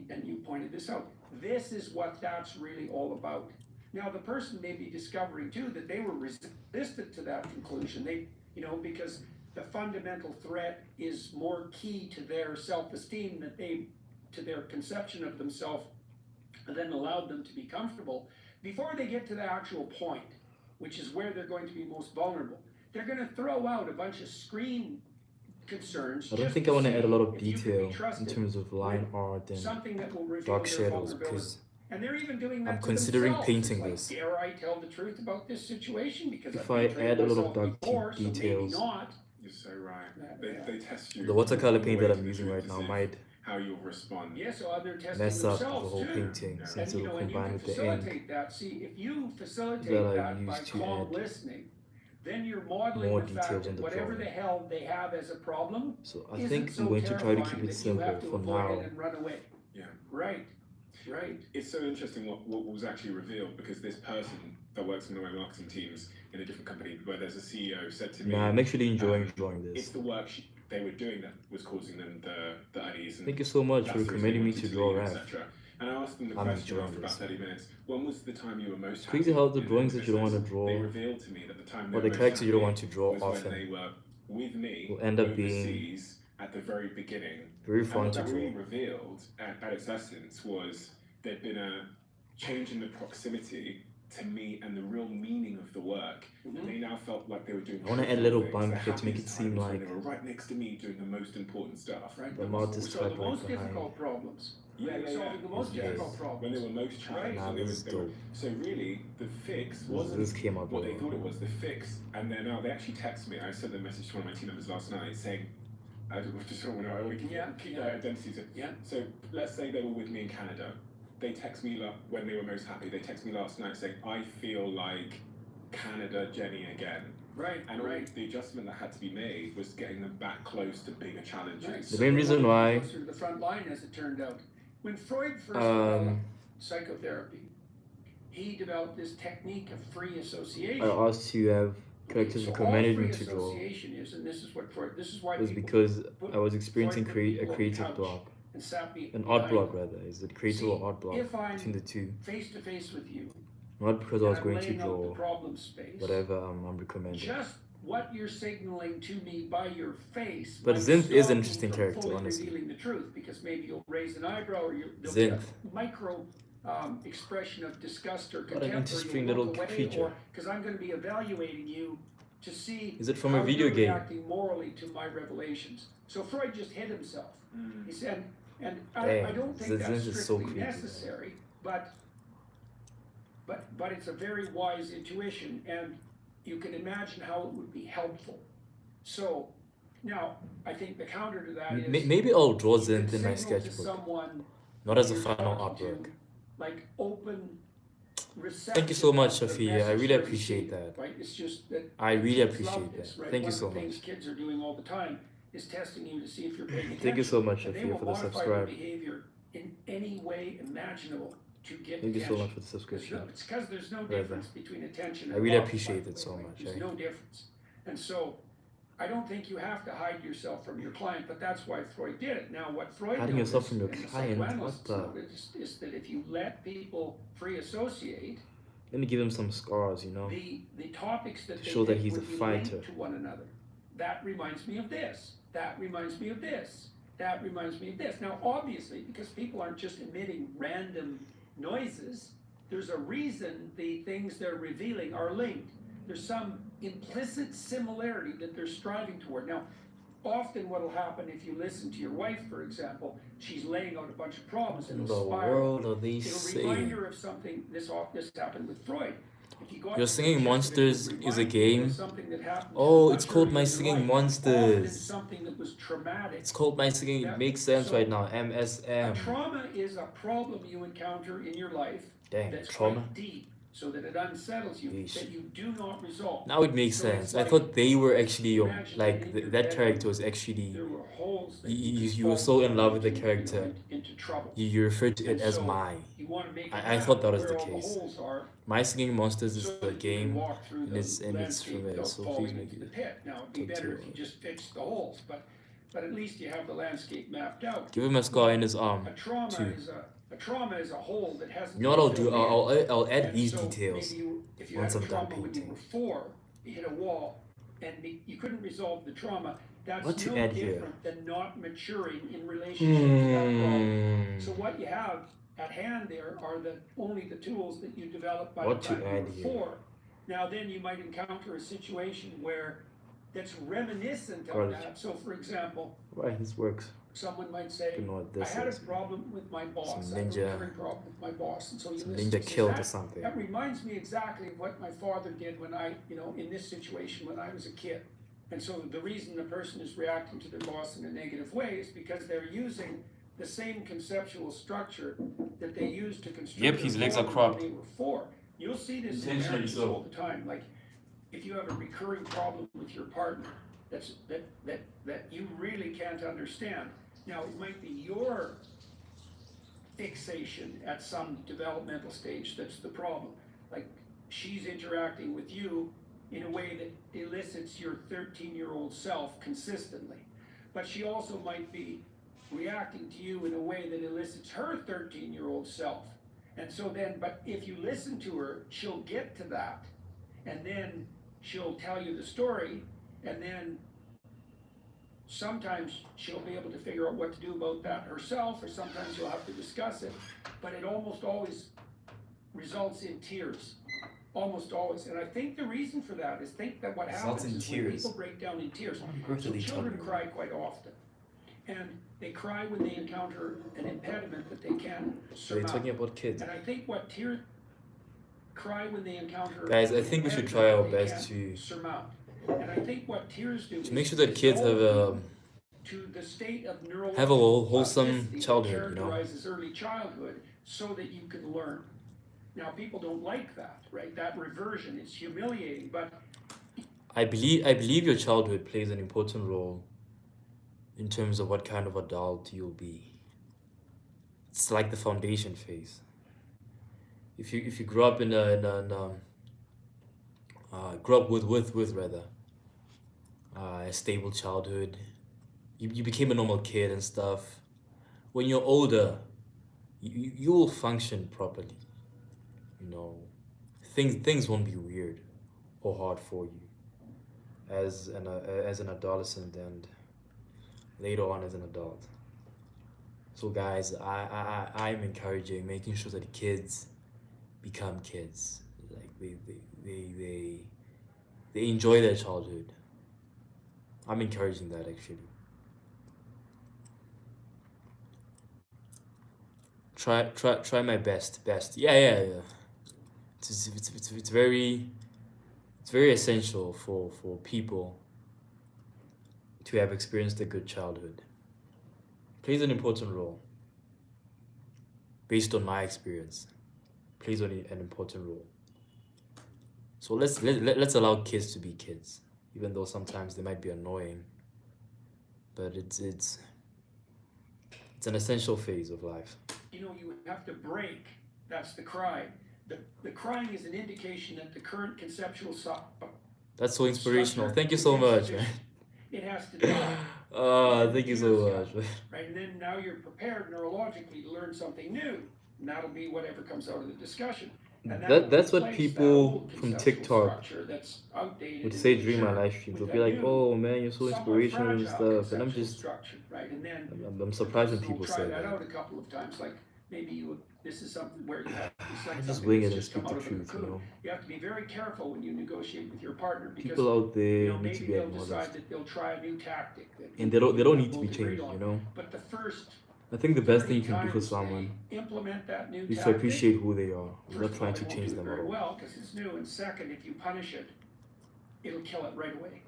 and you pointed this out. This is what that's really all about. Now, the person may be discovering too that they were resistant to that conclusion. They, because the fundamental threat is more key to their self-esteem to their conception of themselves, and then allowed them to be comfortable. Before they get to the actual point, which is where they're going to be most vulnerable, they're going to throw out a bunch of screen concerns. I don't think I want to add a lot of detail in terms of line art and dark shadows because and they're even doing that I'm considering painting like, this. dare I tell the truth about this situation? Because If I add a lot of dark before, so details, not. You're so right. They test you. the watercolor paint that I'm Way using to right now see might how you'll respond. Yes, so they're testing mess up the themselves whole too. painting Yeah. since And it will and you combine can with the facilitate ink that. See, if you facilitate that I that by used to calm add listening, then you're modeling more the fact details that on the whatever drawing. the hell they have as a problem, So I isn't think so I'm going to try to keep terrifying it that you simple have to for avoid now. it and run away. Yeah. Right. It's so interesting what was actually revealed, because this person that works in the marketing teams in a different company where there's a CEO said to me, Nah, I'm actually enjoying drawing it's this. the work they were doing that was causing them the unease. And Thank you so much for that's the reason recommending they me wanted to draw leave, Raph. etc. And I asked them the I'm question enjoying after about this. 30 minutes, when was the time you were most It's crazy how the in drawings their that you don't want to business? draw They revealed to me that the time they or were the most character you don't happy want to draw was when often they were with me will end up being overseas at the very beginning. very And fun what to that really draw. revealed at its essence was there'd been a change in the proximity to me and the real meaning of the work. And they now felt like they were doing. I wanna add a trivial little things. bunk Their here to make it happiest seem time was when like they were right next to me doing the most important stuff. Right. the mouth is So cut the right most behind. difficult problems. Yeah, Right, yeah, solving yeah. the most Yes. difficult problems. When they were most challenged. Nah, and they this is they were, dope. so really, the fix wasn't This came out what very they thought well. it was. The fix, and then now they actually text me. I sent a message to one of my team members last night saying, I just don't know, we can keep their identities. Yeah. So let's say they were with me in Canada. They text me when they were most happy. They text me last night saying, I feel like Canada Jenny again. Right. And all Right. the adjustment that had to be made was getting them back close to bigger challenges. Right. The main reason why Closer to the front line, as it turned out. When Freud first Um, developed psychotherapy, he developed this technique of free association. I asked to have characters So recommended all me free to draw association is, and this is what Freud. This is why was people because put I was experiencing Freud put people a on the creative couch block, and sat an art behind block them. rather. Is it creative See, or art block if I'm between the two? face to face with you, Not because I was and I'm going to laying out the draw problem space. whatever I'm recommending. Just what you're signaling to me by your face. But might Zinth is stop an me interesting from character, fully honestly. revealing the truth, because maybe you'll raise an eyebrow, or there'll be Zinth. a micro expression of disgust or What an contempt, or interesting you'll little look away, creature. or because I'm going to be evaluating you to see Is it from a how video you're game? reacting morally to my revelations. So Freud just hit himself. He said, and I Damn, don't think Zinth that's is so strictly creepy. necessary, but it's a very wise intuition, and you can imagine how it would be helpful. So now I think the counter to that is Maybe I'll draw you can Zinth in my signal to sketchbook, someone not as a you're final talking to, artwork. like open, Thank you so much, receptive of the Shafia. I message really that you appreciate see, that. Right? It's just that I really kids appreciate love that. this, right? Thank you One so of the things much. kids are doing all the time is testing you to see if you're paying attention. Thank you so much, And they Shafia, will for the modify their subscribe. behavior in any way imaginable to get Thank you so attention. much for the subscription. It's because there's no Brother. difference between attention and I really love, appreciate by it the so way. much, There's eh? no difference. And so I don't think you have to hide yourself from your client, but that's why Freud did it. Now, what Freud Hiding yourself from your noticed, and client? the psychoanalysts What the? noticed, is that if you let people free associate, Let me give him some scars, you know? the topics that To they show that pick he's would a be fighter. linked to one another. That reminds me of this. That reminds me of this. That reminds me of this. Now, obviously, because people aren't just emitting random noises, there's a reason the things they're revealing are linked. There's some implicit similarity that they're striving toward. Now, often what will happen if you listen to your wife, for example, she's laying out a bunch of problems and In it'll the spiral. world are they It'll remind saying? her of something. This happened with Freud. If you got Your Singing interested, it Monsters would is a remind you of game? something that happened Oh, much it's called earlier My in Singing life, Monsters. often something that was traumatic. It's called My Singing. It makes sense So, right now. A MSM. trauma is a problem you encounter in your life Dang, that's trauma? quite deep, so that it unsettles you, Yeesh. that you do not resolve. Now it makes So it's sense. I like- thought they were actually Imagine like in your that bedroom, character was actually There were holes that you were so in love with the character. into trouble. You referred to it And as so my. You want to make it I map thought that was where the all case. holes are, My Singing Monsters is so a that you can game walk through and the it's from landscape it, without so falling please make into the it pit. Now, it'd be better if you just fixed the holes, but at least you have the landscape mapped out. give him a scar in his arm. A trauma too. is a hole that hasn't. You know what I'll been do? filled in. I'll add And these so details maybe if you once had a I'm done trauma when you painting. were 4, you hit a wall, and you couldn't resolve the trauma. That's What to no add here? different than not maturing in relationship to that problem. So Hmm. what you have at hand there are only the tools that you developed by What the to time you add were here? 4. Now then you might encounter a situation where that's reminiscent of Or- that. So for example, Right, this works. someone might say, You know what I this had is. a problem with my boss. Some I had a ninja- recurring problem with my boss. And so you Some listen ninja and say, killed or that, something. that reminds me exactly of what my father did when in this situation when I was a kid. And so the reason the person is reacting to their boss in a negative way is because they're using the same conceptual structure that they used to construct. Yep, his their legs are problem cropped. when they were 4. You'll see this in Intentionally marriages so. all the time. Like if you have a recurring problem with your partner that you really can't understand. Now it might be your fixation at some developmental stage that's the problem. Like she's interacting with you in a way that elicits your 13-year-old self consistently. But she also might be reacting to you in a way that elicits her 13-year-old self. And so then, but if you listen to her, she'll get to that. And then she'll tell you the story, and then sometimes she'll be able to figure out what to do about that herself, or sometimes you'll have to discuss it. But it almost always results in tears. Almost always. And I think the reason for that is that what Results happens in is when tears. people break down in tears. What on earth are So they children talking cry quite often. And they cry when they encounter an impediment that they can't So you're surmount. talking about kids. And I think what tears cry when they encounter Guys, I an think we should impediment try our that they best can't to surmount. And I think what tears do make is sure that kids have to the state of neural have a wholesome plasticity that childhood, you know. characterizes early childhood so that you can learn. Now people don't like that, right? That reversion is humiliating, but I believe your childhood plays an important role in terms of what kind of adult you'll be. It's like the foundation phase. If you grew up grew up with rather a stable childhood, you became a normal kid and stuff. When you're older, you will function properly. You know, things won't be weird or hard for you as an adolescent and later on as an adult. So guys, I'm encouraging making sure that kids become kids. Like they enjoy their childhood. I'm encouraging that actually. Try my best. Yeah. It's very essential for people to have experienced a good childhood. Plays an important role. Based on my experience, plays an important role. So let's allow kids to be kids, even though sometimes they might be annoying. But it's an essential phase of life. you have to break That's the cry. The crying is an indication that the current conceptual That's so inspirational. Thank you so much, man. it has to die. Thank you so much, man. Right, and then now you're prepared neurologically to learn something new, and that'll be whatever comes out of the discussion. And That's what replace that people old from conceptual TikTok structure that's outdated would and say during my mature live streams. They'll with be a like, new, "Oh man, you're so somewhat inspirational and fragile stuff," and I'm conceptual just, structure, right? And then I'm surprised when so people try say that that. out a couple of times, like maybe this is something where you have it's like I just something wing that's it and just come speak out the of a truth, you cocoon. know. You have to be very careful when you negotiate with your partner because People out there need maybe to be they'll acknowledged, decide that they'll try a new tactic that and they don't need to both be agree changed, on. you know. But the first I think the best 30 thing you can do for times someone they implement that new is to tactic, appreciate who they are first without of all, trying they to won't change do it them at very all. well because it's new, and second, if you punish it, it'll kill it right away.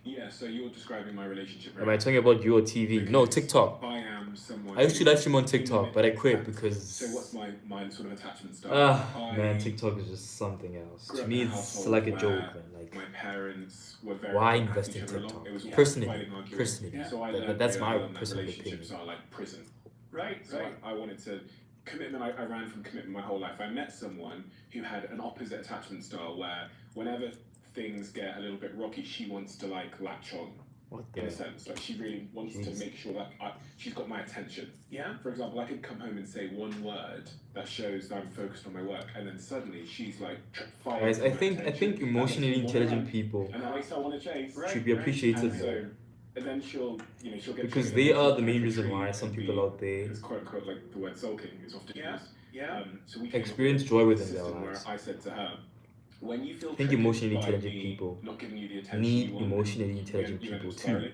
Yeah, so you're describing my relationship. Am I talking about your TV? No, Because TikTok. I am someone. I used to live stream on who TikTok, but I quit mimics because So what's my sort of attachment style? man, TikTok is just something else. grew To up me, in a it's household like a where joke, man. Like, My parents were very why happy invest each in other along. TikTok? It was Personally, fighting, arguing. personally, Yeah. So I That- learned that's very my early on that personal relationships opinion. are like prison. Right, So right. I wanted to commitment. I ran from commitment my whole life. I met someone who had an opposite attachment style where whenever things get a little bit rocky, she wants to like latch on. What In a the? sense, like she really wants Jeez. to make sure that she's got my attention. Yeah. For example, I could come home and say one word that shows that I'm focused on my work, and then suddenly she's like fighting Guys, for I my think attention. emotionally That makes me wanna intelligent run. people And that makes her want to chase. Right. should be appreciated And so, and then she'll get because triggered they and are she'll the main climb a reason tree why and some be- people out there It's quote unquote like the word sulking is often Yeah. used. Yeah. So we came up experience with joy a within their system where lives. I said to her, when you feel I think triggered emotionally by intelligent me people not giving you the attention need you want, emotionally and intelligent you end people up too. spiraling,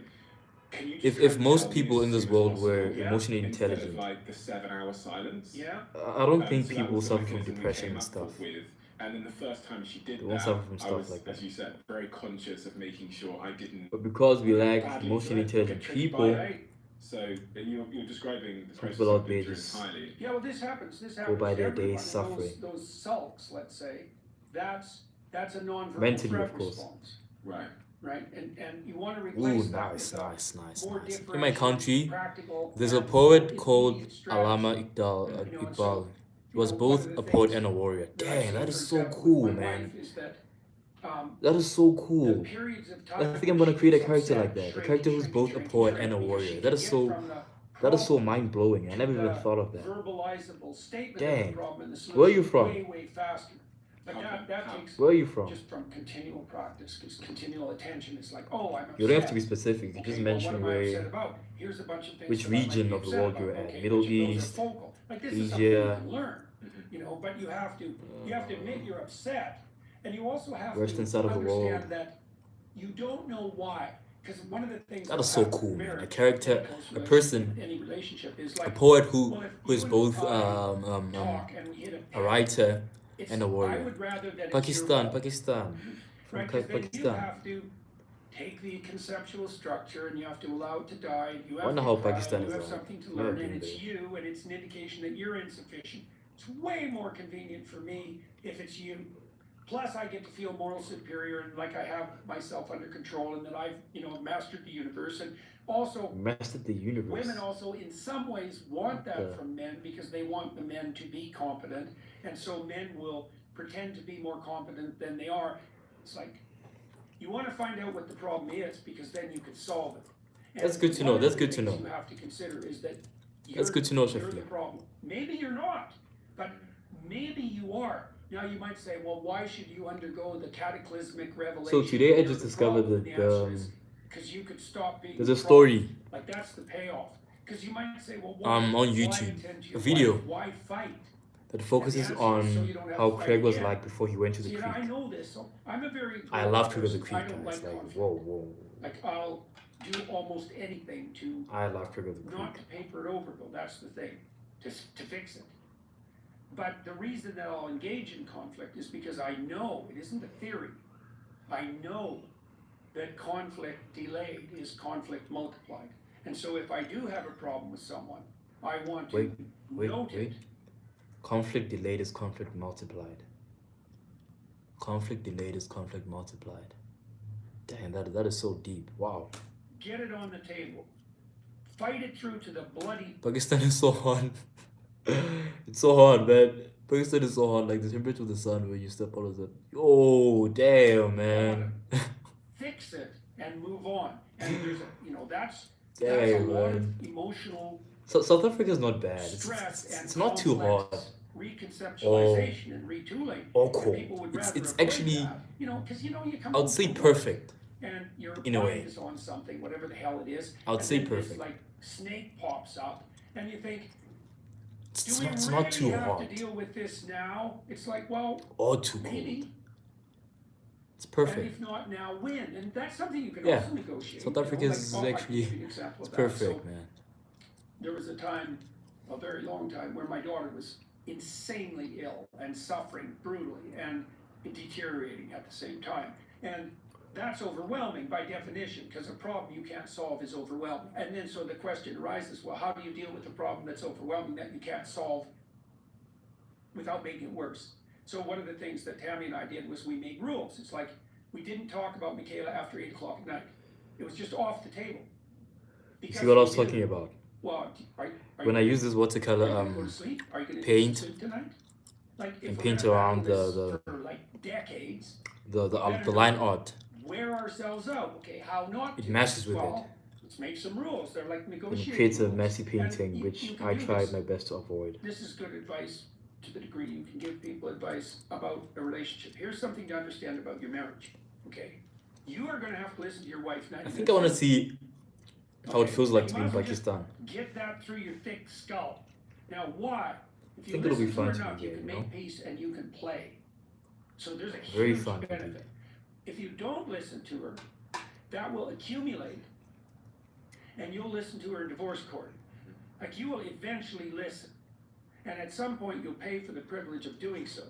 can you just If kind of most tell me people as in this soon as world possible, were Yeah. emotionally instead intelligent, of like the 7-hour silence? Yeah. I don't think So that people was the suffer from mechanism we depression came and up stuff. with. And then the first time she did They won't that, suffer from I stuff was, like that. as you said, very conscious of making sure I didn't. But because we lack badly emotionally do it, intelligent get triggered by people, Right. So you're describing the Some process people out I've there been through just entirely. Yeah, well, this happens. This happens by to their everyone. days And suffering. Those sulks, let's say, that's a non-verbal Mentally, threat of course. response, Right. right? And you want to ooh, replace that nice, with a nice, nice, more nice. In my differentiated, country, practical, there's a and poet immediate called strategy. Alama You know, and so, Iqbal. He was one both of the a poet things and a warrior. that I've Dang, seen, that for is so example, cool, with my man. wife is that That is so the cool. periods of I time think I'm when gonna she create a gets character upset like that. A shrink, character who's shrink, both a shrink, poet shrink, and a because warrior. she That can is get so from the that is so problem mind blowing. I never to even the thought of that. verbalizable statement of Dang. the problem and the solution Where are you from? way faster. But that takes Where are you from? just from continual practice, because continual attention is like, oh, I'm upset. You don't have to be specific. You can Okay, just well, mention what am I upset where, about? Here's a bunch of things which that I might region be of the upset world about. you're at. Okay, Middle which of those are East, focal. Like this is something you Asia, can learn, you know, but you have to admit you're upset, and you also have western to side of the understand world. that you don't know why. Because one of the things That is so happens in cool, man. A marriage, character, any close a person, relationship, any relationship is a like, poet well, if who is you and both I talk and we hit a panic, writer it's- and a I warrior. would rather that it's your Pakistan, fault. Pakistan. From Right, 'cause then you Pakistan. have to take the conceptual structure and you have to allow it to die. You have Wonder to how cry, Pakistan you is have like. something to Never learn, been and it's there. you, and it's an indication that you're insufficient. It's way more convenient for me if it's you. Plus, I get to feel moral superior and like I have myself under control and that I've, mastered the universe. And also, Mastered the universe. women also, in some ways, want that Okay. from men because they want the men to be competent, and so men will pretend to be more competent than they are. It's like you want to find out what the problem is because then you could solve it. And That's good to know, one of that's the good to things know. You have to consider is that That's good to know, you're the Raphael. problem. Maybe you're not, but maybe you are. Now you might say, well, why should you undergo the cataclysmic revelation? So today I You're just the discovered problem. that The answer is, because you could stop being there's the a story like that's the payoff. Because you might say, well, on why YouTube, attend to a your video wife? Why fight? that focuses answer is so on you don't have how to fight Craig was again. like before he went to the See, I creek. know this. So I'm a very. I love Craig of the person. Creek, I don't guys. like Like, conflict. whoa. Like I'll do almost anything to I love Craig of the not Creek. to paper it over, though. That's the thing, to fix it. But the reason that I'll engage in conflict is because I know it isn't a theory. I know that conflict delayed is conflict multiplied. And so if I do have a problem with someone, I want to note it. Conflict delayed is conflict multiplied. Conflict delayed is conflict multiplied. Damn, that is so deep. Wow. Get it on the table. Fight it through to the bloody. Pakistan is so hard. It's so hard, man. Pakistan is so hot, like the temperature of the sun where you step out of the. Oh, damn, man. Fix it and move on. And there's that's a Damn, lot of man. emotional So South Africa is not bad. stress and It's not too hot. complex reconceptualization and retooling. Oh, And cool. people would It's rather avoid actually, that, because you come I would home say from work perfect. and your in a mind way. is on something, whatever the hell it is. I would and say then this, perfect. like snake pops up, and you think, do It's we not, it's really not too have hot. to deal with this now? It's like, well, Or too maybe. cold. It's And perfect. if not now, when? And that's something you can Yeah. also negotiate. South Africa is I'll actually, give you an example it's of that. perfect, So, man. there was a time, a very long time, where my daughter was insanely ill and suffering brutally and deteriorating at the same time. And that's overwhelming by definition, because a problem you can't solve is overwhelming. And then so the question arises, well, how do you deal with a problem that's overwhelming that you can't solve without making it worse? So one of the things that Tammy and I did was we made rules. It's like we didn't talk about Michaela after 8 o'clock at night. It was just off the table. See what I was talking about? Well, When I use this watercolor go to sleep? Are you gonna paint sleep tonight? Like, if and we're paint gonna around battle this the for like decades, the line art, wear ourselves out. Okay, how not it to? meshes with Well, let's make some rules. They're like and it negotiating creates a rules. messy And painting, you which can I do tried this. my best to avoid. This is good advice to the degree you can give people advice about a relationship. Here's something to understand about your marriage. Okay, you are going to have to listen to your wife. I think I want to see how it feels like to be in You might as well just Pakistan. get that through your thick skull. Now, why? If you think it'll be listen to fun her to enough, be you there, can you know? make peace and you can play. So there's a Very huge fun to be. benefit. If you don't listen to her, that will accumulate, and you'll listen to her in divorce court. Like, you will eventually listen, and at some point you'll pay for the privilege of doing so,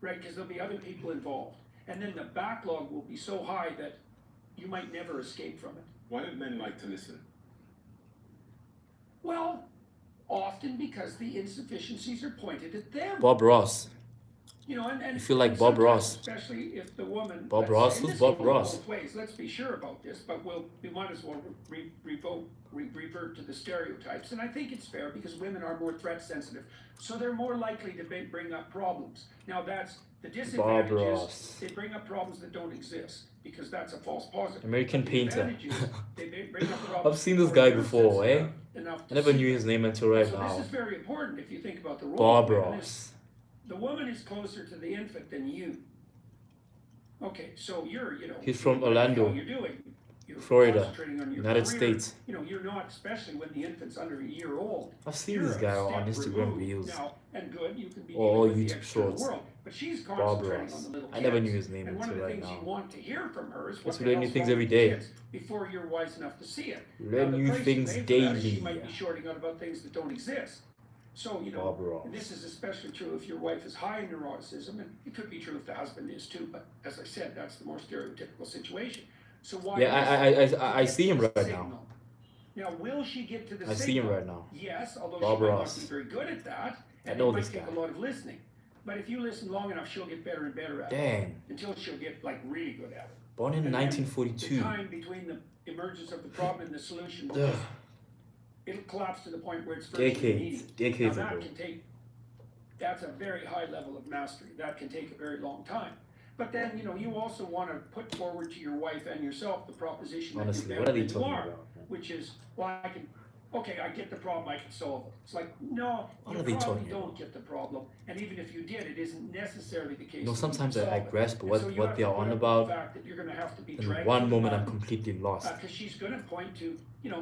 right? Because there'll be other people involved, and then the backlog will be so high that you might never escape from it. Why don't men like to listen? Well, often because the insufficiencies are pointed at them. Bob Ross. And You feel like and Bob sometimes, Ross. especially if the woman. Bob let's Ross? say, Who's this Bob can go Ross? Both ways. Let's be sure about this, but we might as well revert to the stereotypes. And I think it's fair because women are more threat sensitive, so they're more likely to bring up problems. Now that's the disadvantage Ross. is they bring up problems that don't exist because that's a false positive. American But the painter. advantage is they bring up problems I've seen this that guy are before, eh? enough I to never see knew them. his name until right So now. this is very important if you think about the role. Bob of women is Ross. the woman is closer to the infant than you. Okay, so you're, He's from what the hell Orlando, you're doing. You're Florida, concentrating on your United career. States. You're not, especially when the infant's under a year old. I've seen You're this a guy on step Instagram removed. Reels. Now, and good, you can be Or dealing with YouTube the external Shorts. world, but she's Bob concentrating Ross. on the little I never kids. knew his name And one of until the right things now. you want to hear from her is what Let's the learn hell's new things wrong every with the day. kids before you're wise enough to see it. Learn Now, the new price you things pay for that is daily. She might be shorting out about things that don't exist. So, Bob Ross. and this is especially true if your wife is high in neuroticism, and it could be true if the husband is too, but as I said, that's the more stereotypical situation. So why Yeah, listen I to see him the right now. signal? Now, will she get to the I signal? see him right now. Yes, although Bob she might Ross. not be very good at that, I and know it might this take guy. a lot of listening. But if you listen long enough, she'll get better and better at it. Dang. Until she'll get, like, really good at it. Born in And then 1942. The time between the emergence of the problem and the solution will Ugh. just, it'll collapse to the point where it's virtually immediate. Decades Now, ago. that's a very high level of mastery. That can take a very long time. But then, you also want to put forward to your wife and yourself the proposition Honestly, that you're what are better they than you talking are, about? which is, well, I get the problem, I can solve it. It's like, no, What you are they probably talking don't about? get the problem, and even if you did, it isn't necessarily the case. No, that you sometimes can I solve it. grasp And what so you what have they to are put on up with the about, fact that you're going to have to be and dragged one through the moment I'm mud. completely lost. Because she's going to point to,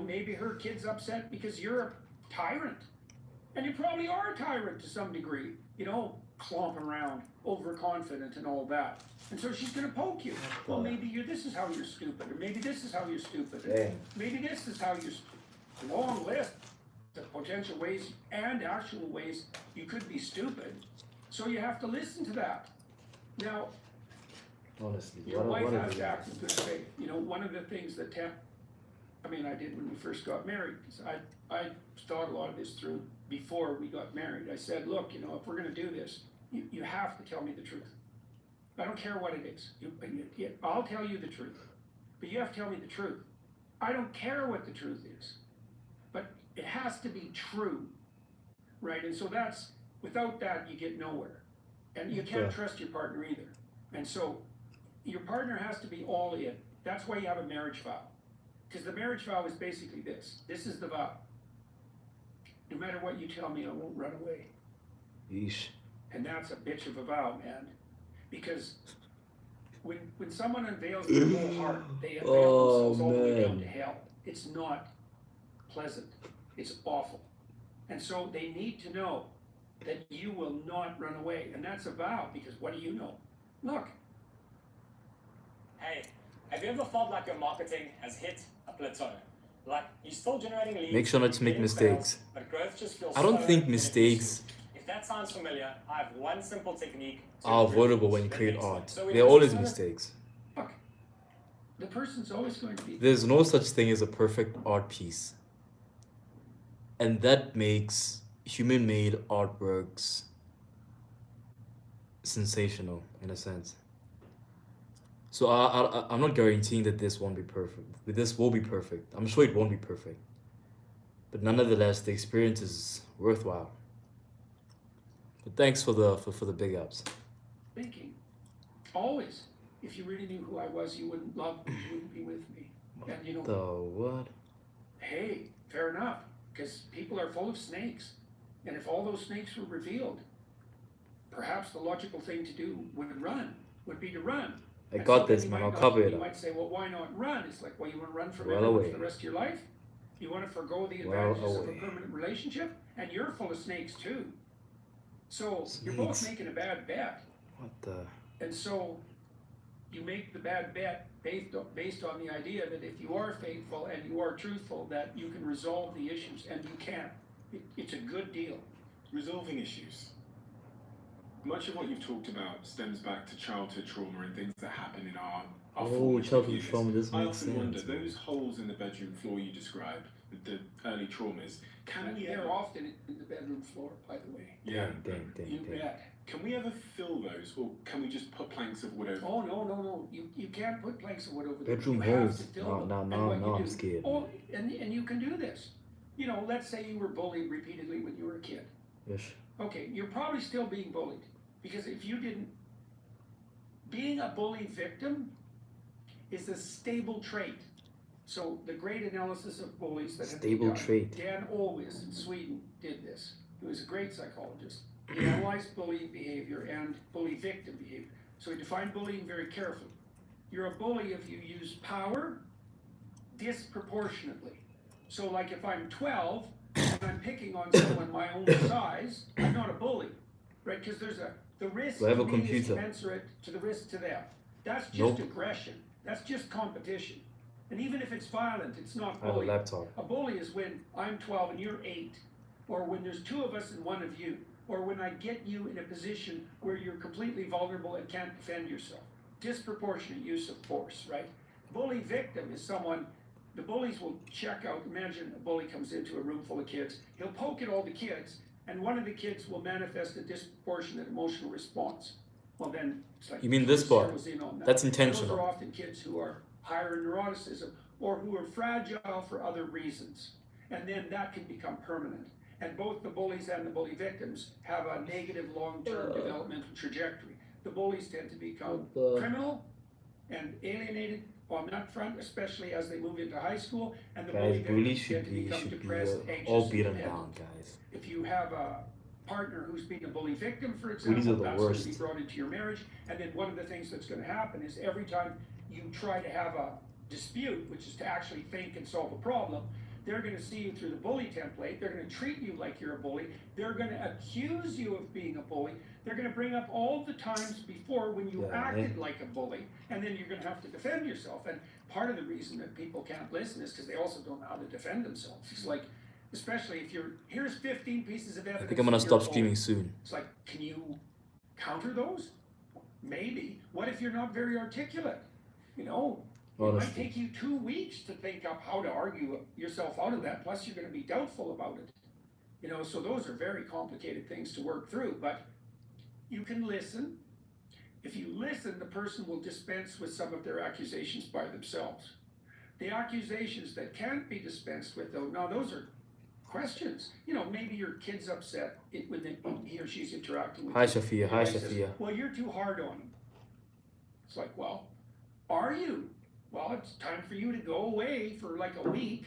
maybe her kid's upset because you're a tyrant. And you probably are a tyrant to some degree, clomp around, overconfident and all that. And so she's going to poke you. Well, maybe this is how you're stupid, or maybe this is how you're stupid. Dang. Maybe this is how you're a long list of potential ways and actual ways you could be stupid. So you have to listen to that. Now, Honestly, your wife what are has they? to act in good faith. One of the things that I did when we first got married, because I thought a lot of this through before we got married. I said, look, if we're going to do this, you have to tell me the truth. I don't care what it is. I'll tell you the truth. But you have to tell me the truth. I don't care what the truth is. But it has to be true. Right? And so that's Without that, you get nowhere. And you can't trust your partner either. And so your partner has to be all in. That's why you have a marriage vow. Because the marriage vow is basically this. This is the vow. No matter what you tell me, I won't run away. Yeesh. And that's a bitch of a vow, man. Because when someone unveils their whole heart, they unveil themselves all the way down to hell. It's not pleasant. It's awful. And so they need to know that you will not run away. And that's a vow, because what do you know? Look. Hey, have you ever felt like your marketing has hit a plateau? Like, you're still generating leads. Make sure not to make mistakes. But growth just feels I don't slower think than it mistakes used to. If that sounds familiar, I have one simple technique to are improve avoidable when you that create makes art. sense. So we There are just always wanna- mistakes. Look. The person's always going to be. There's no such thing as a perfect art piece. And that makes human-made artworks sensational, in a sense. So I'm not guaranteeing that this won't be perfect. That this will be perfect. I'm sure it won't be perfect. But nonetheless, the experience is worthwhile. But thanks for the big ups. Thinking. Always. If you really knew who I was, you wouldn't love me, you wouldn't be with me. And you know, The what? hey, fair enough. Because people are full of snakes. And if all those snakes were revealed, perhaps the logical thing to do would be to run. I And got so then this, you man. might I'll not- cover it You up. might say, well, why not run? It's like, well, you want to run from Well everyone away. for the rest of your life? You want to forego the Well advantages of a away. permanent relationship? And you're full of snakes too. So you're both Snakes. making a bad bet. What the? And so you make the bad bet based on the idea that if you are faithful and you are truthful, that you can resolve the issues, and you can. It's a good deal. Resolving issues. Much of what you've talked about stems back to childhood trauma and things that happen in our Oh, formative childhood years. trauma, this I makes often wonder, sense. those holes in the bedroom floor you describe, the early traumas, can we They're ever... often in the bedroom floor, by the way. Yeah. Dang. You bet. Can we ever fill those, or can we just put planks of wood over? Oh, no. You can't put planks of wood over them. Bedroom You have holes. to fill them. Now And what you I'm do- scared. Oh, and you can do this. You know, let's say you were bullied repeatedly when you were a kid. Yes. Okay, you're probably still being bullied. Because if you didn't, being a bully victim is a stable trait. So the great analysis of bullies that have been Stable done, trait. Dan Olweus in Sweden did this. He was a great psychologist. He analyzed bullying behavior and bully victim behavior. So he defined bullying very carefully. You're a bully if you use power disproportionately. So like if I'm 12 and I'm picking on someone my own size, I'm not a bully, right? Because the risk Do I have to a me is computer? commensurate to the risk to them. That's just Nope. aggression. That's just competition. And even if it's violent, it's not I have a bullying. laptop. A bully is when I'm 12 and you're 8, or when there's 2 of us and 1 of you, or when I get you in a position where you're completely vulnerable and can't defend yourself. Disproportionate use of force, right? Bully victim is someone, the bullies will check out, imagine a bully comes into a room full of kids, he'll poke at all the kids, and one of the kids will manifest a disproportionate emotional response. Well then, it's like... You mean this part? zeroes in on that. That's And intentional. those are often kids who are higher in neuroticism, or who are fragile for other reasons. And then that can become permanent. And both the bullies and the bully victims have a negative long-term developmental trajectory. The bullies tend to become criminal and alienated on that front, especially as they move into high school. And the bully Guys, bullies victims should tend to be become depressed, anxious, all and beaten dependent. down, guys. If you have a partner who's been a bully victim, for Bullies example, are the that's going to be worst. brought into your marriage. And then one of the things that's going to happen is every time you try to have a dispute, which is to actually think and solve a problem, they're going to see you through the bully template. They're going to treat you like you're a bully. They're going to accuse you of being a bully. They're going to bring up all the times before when you Yeah, acted man. like a bully, and then you're going to have to defend yourself. And part of the reason that people can't listen is because they also don't know how to defend themselves. It's like, especially if here's 15 pieces of evidence. I think I'm gonna that stop you're a streaming bully. soon. It's like, can you counter those? Maybe. What if you're not very articulate? You know, it might Honestly. take you 2 weeks to think up how to argue yourself out of that. Plus, you're going to be doubtful about it. You know, so those are very complicated things to work through. But you can listen. If you listen, the person will dispense with some of their accusations by themselves. The accusations that can't be dispensed with, though, now those are questions. You know, maybe your kid's upset when he or she's interacting with Hi, you. Shafia. Your Hi, wife says, Shafia. well, you're too hard on him. It's like, well, are you? Well, it's time for you to go away for like a week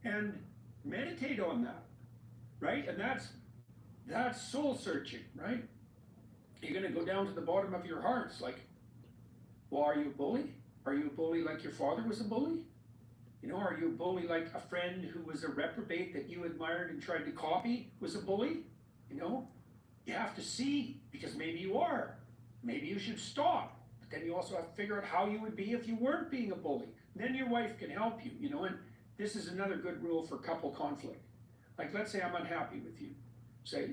and meditate on that, right? And that's soul searching, right? You're going to go down to the bottom of your heart. It's like, well, are you a bully? Are you a bully like your father was a bully? You know, are you a bully like a friend who was a reprobate that you admired and tried to copy was a bully? You know, you have to see, because maybe you are. Maybe you should stop. But then you also have to figure out how you would be if you weren't being a bully. Then your wife can help you, you know, and this is another good rule for couple conflict. Like, let's say I'm unhappy with you.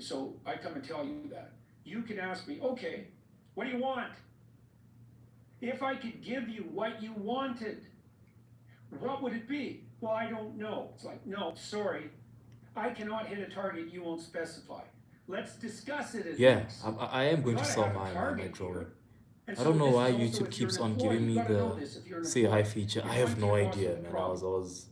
So I come and tell you that. You can ask me, okay, what do you want? If I could give you what you wanted, what would it be? Well, I don't know. It's like, no, sorry. I cannot hit a target you won't specify. Let's discuss it as Yeah, next. I am going to Gotta sell have a my target drawing. here. And I don't so know this why is also YouTube if you're keeps an on employee, giving you me gotta know the this if you're an say hi employee. feature. I If have one no kid wants idea, a man. I problem, was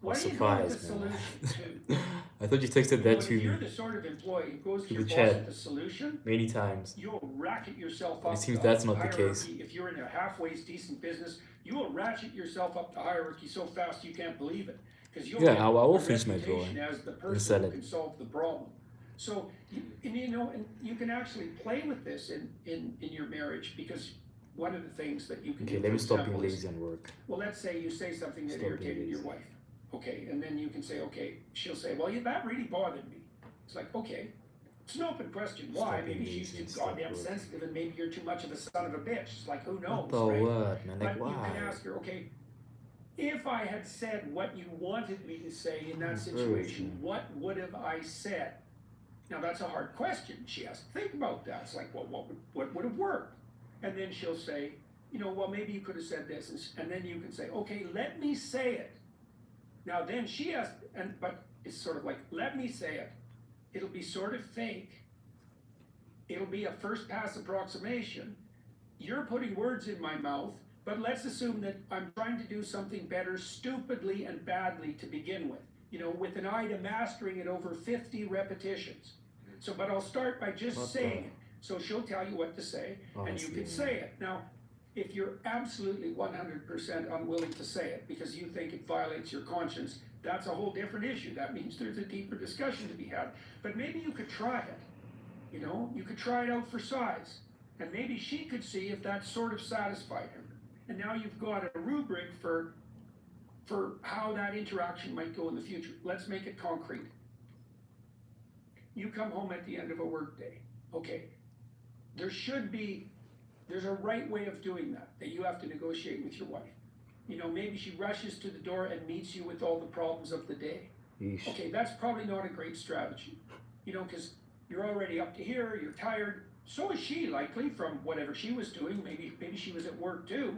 what do you do with surprised, the man. solution to? I thought you texted You know, that and to if you're me the sort of employee who goes to to your the boss chat with the solution, many times. you'll racket yourself But up it seems the that's not the case. hierarchy. If you're in a halfway decent business, you will ratchet yourself up the hierarchy so fast you can't believe it. Because you'll Yeah, get I will a finish my reputation drawing as the and person sell who it. can solve the problem. So, you know, and you can actually play with this in your marriage, because one of the things that you can Okay, do, let for me stop being example, is, lazy and work. well, let's say you say something that Stop being irritated your lazy. wife. Okay, and then you can say, okay, she'll say, well, yeah, that really bothered me. It's like, okay, it's an open question. Why? Stop being Maybe she's lazy too and stop goddamn working. sensitive, and maybe you're too much of a son of a bitch. It's like, who knows, What the right? what, man? Like, But you why? can ask her, okay, if I had said what you wanted me to say in that Hmm, situation, man. what would have I said? Now that's a hard question. She has to think about that. It's like, well, what would have worked? And then she'll say, you know, well, maybe you could have said this, and then you can say, okay, let me say it. Now then she has, but it's sort of like, let me say it. It'll be sort of fake. It'll be a first pass approximation. You're putting words in my mouth, but let's assume that I'm trying to do something better stupidly and badly to begin with, you know, with an eye to mastering it over 50 repetitions. So, but I'll start by just What saying the- it. So she'll tell you what to say, and you Honestly, can man. say it. Now, if you're absolutely 100% unwilling to say it because you think it violates your conscience, that's a whole different issue. That means there's a deeper discussion to be had. But maybe you could try it. You know, you could try it out for size. And maybe she could see if that sort of satisfied her. And now you've got a rubric for how that interaction might go in the future. Let's make it concrete. You come home at the end of a workday. Okay, there's a right way of doing that you have to negotiate with your wife. You know, maybe she rushes to the door and meets you with all the problems of the day. Yeesh. Okay, that's probably not a great strategy. You know, because you're already up to here, you're tired. So is she, likely, from whatever she was doing. Maybe she was at work too.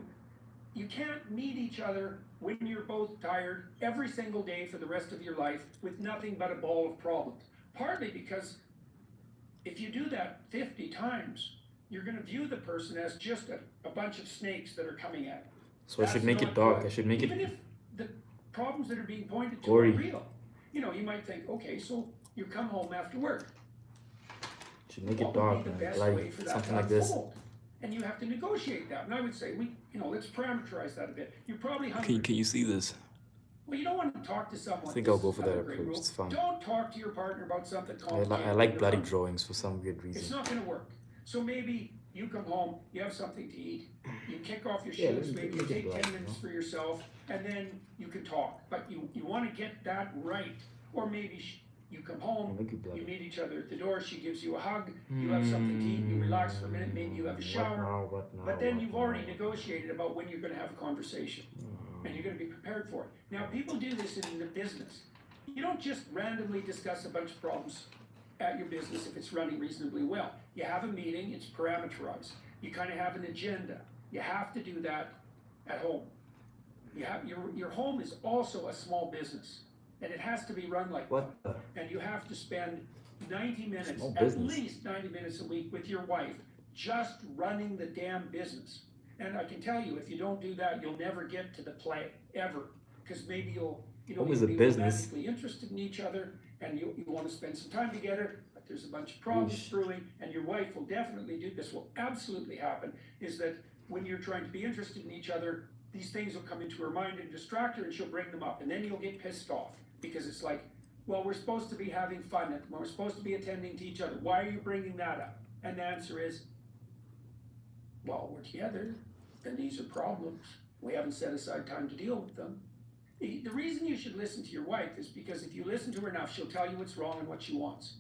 You can't meet each other when you're both tired every single day for the rest of your life with nothing but a ball of problems. Partly because if you do that 50 times, you're going to view the person as just a bunch of snakes that are coming at you. So I should That's make not it dark. good. I should make Even it if the problems that are being pointed to gory. are real. You know, you might think, okay, so you come home after work. Should make What it dark, would be the man. best Like way for that something to like this. unfold? And you have to negotiate that. And I would say, let's parameterize that a bit. You're probably hungry. Can you see this? Well, you don't want to talk to someone. I think this I'll go is for that another great approach. rule. It's fun. Don't talk to your partner about something I complicated. like when bloody you're hungry. drawings for some weird It's reason. not going to work. So maybe you come home, you have something to eat, you kick off your Yeah, shoes, let me maybe you get take blood, 10 you minutes know? for yourself, and then you can talk. But you want to get that right. Or maybe you come home, Make it bloody. you meet each other at the door, she gives you a hug, you have something to eat, you relax for a minute, maybe you have a shower. What now? But then What you've now? already negotiated about when you're going to have a conversation. And you're going to be prepared for it. Now, people do this in the business. You don't just randomly discuss a bunch of problems at your business if it's running reasonably well. You have a meeting, it's parameterized. You kind of have an agenda. You have to do that at home. You have your home is also a small business, and it has to be run like What the? and you have to spend 90 minutes, Small at business. least 90 minutes a week with your wife, just running the damn business. And I can tell you, if you don't do that, you'll never get to the play, ever. Because maybe you'll Home is you'll a be business. romantically interested in each other, and you want to spend some time together, but there's a bunch of problems brewing, and your wife will definitely do this, will absolutely happen, is that when you're trying to be interested in each other, these things will come into her mind and distract her, and she'll bring them up, and then you'll get pissed off, because it's like, well, we're supposed to be having fun, and we're supposed to be attending to each other. Why are you bringing that up? And the answer is, well, we're together, and these are problems. We haven't set aside time to deal with them. The reason you should listen to your wife is because if you listen to her enough, she'll tell you what's wrong and what she wants.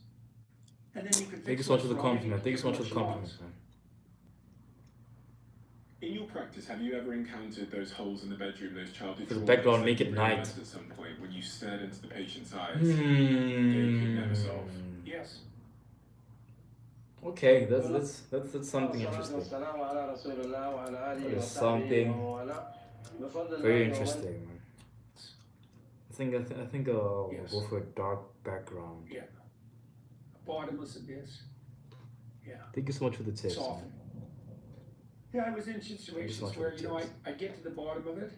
And then you can Thank you fix so much what's for the wrong and you compliment. can Thank you give so her much for what the she compliment, wants. man. In your practice, have you ever encountered those holes in the bedroom, those childhood For the traumas background, that make you it night. realised at some point when you stared into the patient's eyes they could never solve? Yes. Okay, that's something interesting. That is something very interesting, man. I think I'll Yes. go for a dark background. Yeah. A bottomless abyss. Yeah. Thank you so much for the tips, Soft. man. Yeah, I was in situations much for where, the you know, tips. I get to the bottom of it,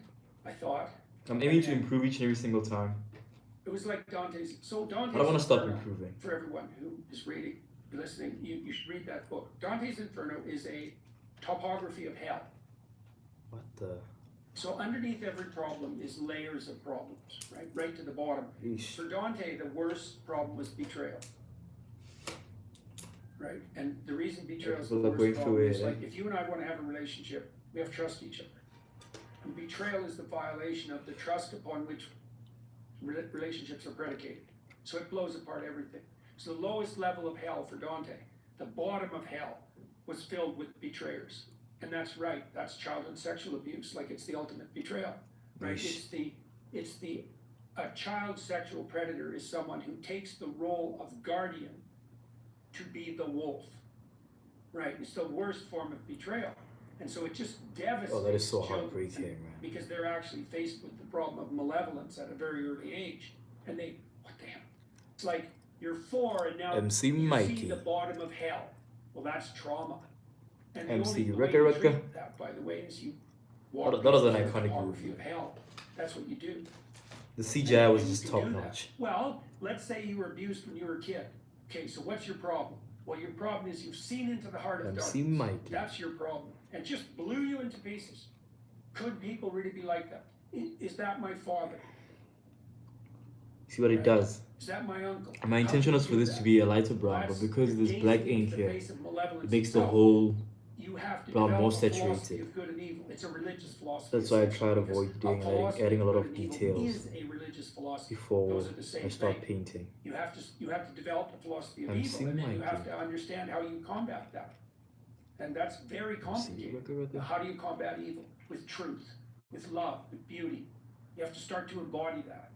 I thought. I'm aiming to improve each and every single time. It was like Dante's. So Dante's I don't want to stop Inferno, improving. for everyone who is reading, listening, you should read that book. Dante's Inferno is a topography of hell. What the? So underneath every problem is layers of problems, right? Right to the bottom. Yeesh. For Dante, the worst problem was betrayal. Right? And the reason betrayal is the People are going worst through problem it, is eh? like if you and I want to have a relationship, we have to trust each other. And betrayal is the violation of the trust upon which relationships are predicated. So it blows apart everything. So the lowest level of hell for Dante, the bottom of hell, was filled with betrayers. And that's right, that's childhood sexual abuse, like it's the ultimate betrayal, right? Yeesh. A child sexual predator is someone who takes the role of guardian to be the wolf, right? It's the worst form of betrayal. And so it just devastates Oh, that is so children heartbreaking, man. because they're actually faced with the problem of malevolence at a very early age. And they, what the hell? It's like, you're 4 and now MC you see Mikey. the bottom of hell. Well, that's trauma. And the MC only way Rucka you Rucka. treat that, by the way, is you walk That was an through the iconic topography movie. of hell. That's what you do. The CGI was And just you can top do that. notch. Well, let's say you were abused when you were a kid. Okay, so what's your problem? Well, your problem is you've seen into the heart of MC darkness. Mikey. That's your problem. And just blew you into pieces. Could people really be like that? Is that my father? See what it does. Is that my uncle? My How intention do was you for do this that? to be a lighter brown, but That's because there's gazing black into ink the here, face of malevolence it makes the itself. whole You have to brown develop more a philosophy saturated. of good and evil. It's a religious philosophy. That's why I try to essentially, avoid doing because philosophy adding a lot of good and evil details is a religious philosophy. before Those are the same I start thing. painting. You have to develop a philosophy of I'm evil, seeing and then you Mikey. have to understand how you combat that. And that's very complicated. How do you combat evil? With truth, with love, with beauty. You have to start to embody that.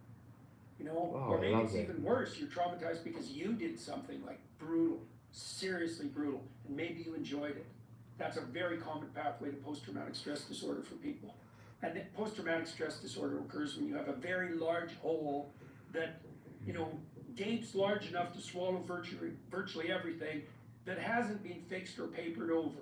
You know, Wow, or I maybe love it's that. even worse. You're traumatized because you did something like brutal, seriously brutal, and maybe you enjoyed it. That's a very common pathway to post-traumatic stress disorder for people. And post-traumatic stress disorder occurs when you have a very large hole that, you know, gapes large enough to swallow virtually everything that hasn't been fixed or papered over.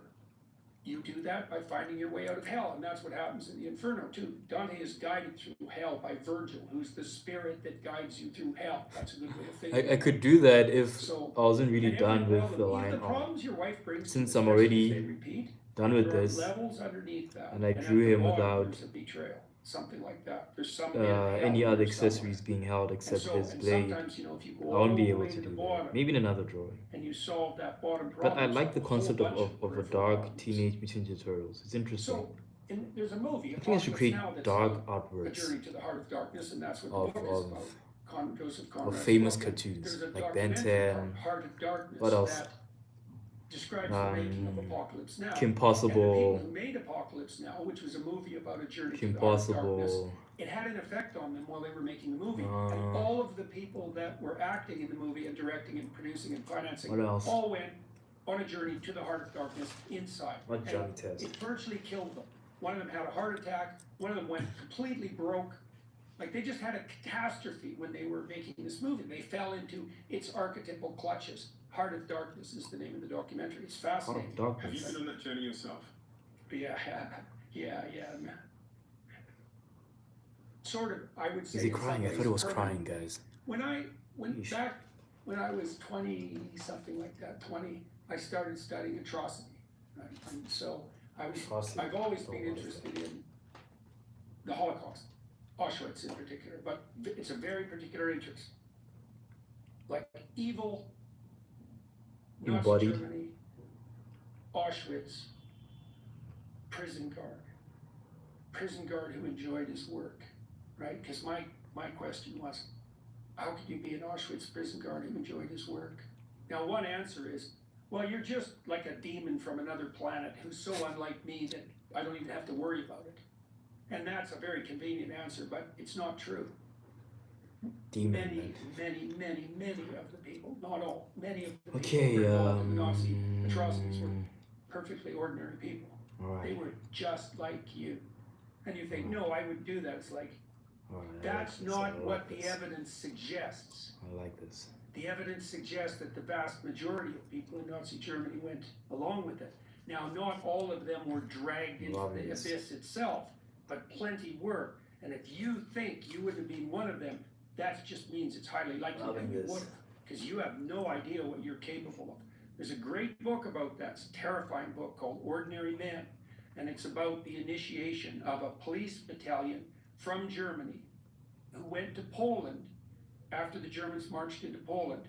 You do that by finding your way out of hell, and that's what happens in the Inferno too. Dante is guided through hell by Virgil, who's the spirit that guides you through hell. That's a good way of thinking. I could do that if So- I wasn't really And every done with problem, the even line the on. problems your wife brings, Since to you, I'm especially already if they repeat, done with there are this, levels underneath that, and I at drew the him bottom, without there's a betrayal, something like that. There's some bit of hell any other there accessories somewhere. being held And except so, his and blade, sometimes, you know, if you go I won't be all the able way to to do the that. bottom, Maybe in another drawing. and you solve that bottom But problem. I like the solve a whole concept bunch of a peripheral dark problems. Teenage Mutant Ninja Turtles. It's interesting. So, there's a movie. I think I should Apocalypse create Now, that's dark about a artworks journey to the heart of darkness, and that's what of the book is about. Joseph of Conrad's famous book. cartoons There's a like Ben documentary 10. called Heart of Darkness What else? that describes the making of Apocalypse Now. Kim And the Possible. people who made Apocalypse Now, which was a movie about a journey Kim to the heart of darkness, Possible. it had an effect on them while they were making the movie. And Uh, all of the people that were acting in the movie and directing and producing and financing What else? all went on a journey to the heart of darkness inside. What And Johnny Test? it virtually killed them. One of them had a heart attack, one of them went completely broke. Like they just had a catastrophe when they were making this movie. They fell into its archetypal clutches. Heart of Darkness is the name of the documentary. It's Heart fascinating. of Have Darkness. you been on that journey yourself? Yeah. Sort of, I would say. Is he in some crying? I ways thought he was permanent. crying, guys. When I went Yeesh. back when I was 20, something like that, 20, I started studying atrocity. Right? And so Atrocity. I've always been What is interested in the Holocaust, Auschwitz in particular, but it's a very particular interest. Like evil, Nazi Embodied. Germany, Auschwitz, prison guard who enjoyed his work, right? Because my question was, how could you be an Auschwitz prison guard who enjoyed his work? Now, one answer is, well, you're just like a demon from another planet who's so unlike me that I don't even have to worry about it. And that's a very convenient answer, but it's not true. Demon. Many of the people, not all, many of the Okay, people who were involved in the Nazi atrocities were perfectly ordinary people. Alright. They were just like you. And you think, no, I would do that. It's like, Alright, that's I not like what this. the evidence suggests. I like this. The evidence suggests that the vast majority of people in Nazi Germany went along with it. Now, not all of them were dragged into Loving the this. abyss itself, but plenty were. And if you think you would have been one of them, that just means it's highly likely Loving that you this. would have, because you have no idea what you're capable of. There's a great book about that. It's a terrifying book called Ordinary Men, and it's about the initiation of a police battalion from Germany who went to Poland after the Germans marched into Poland.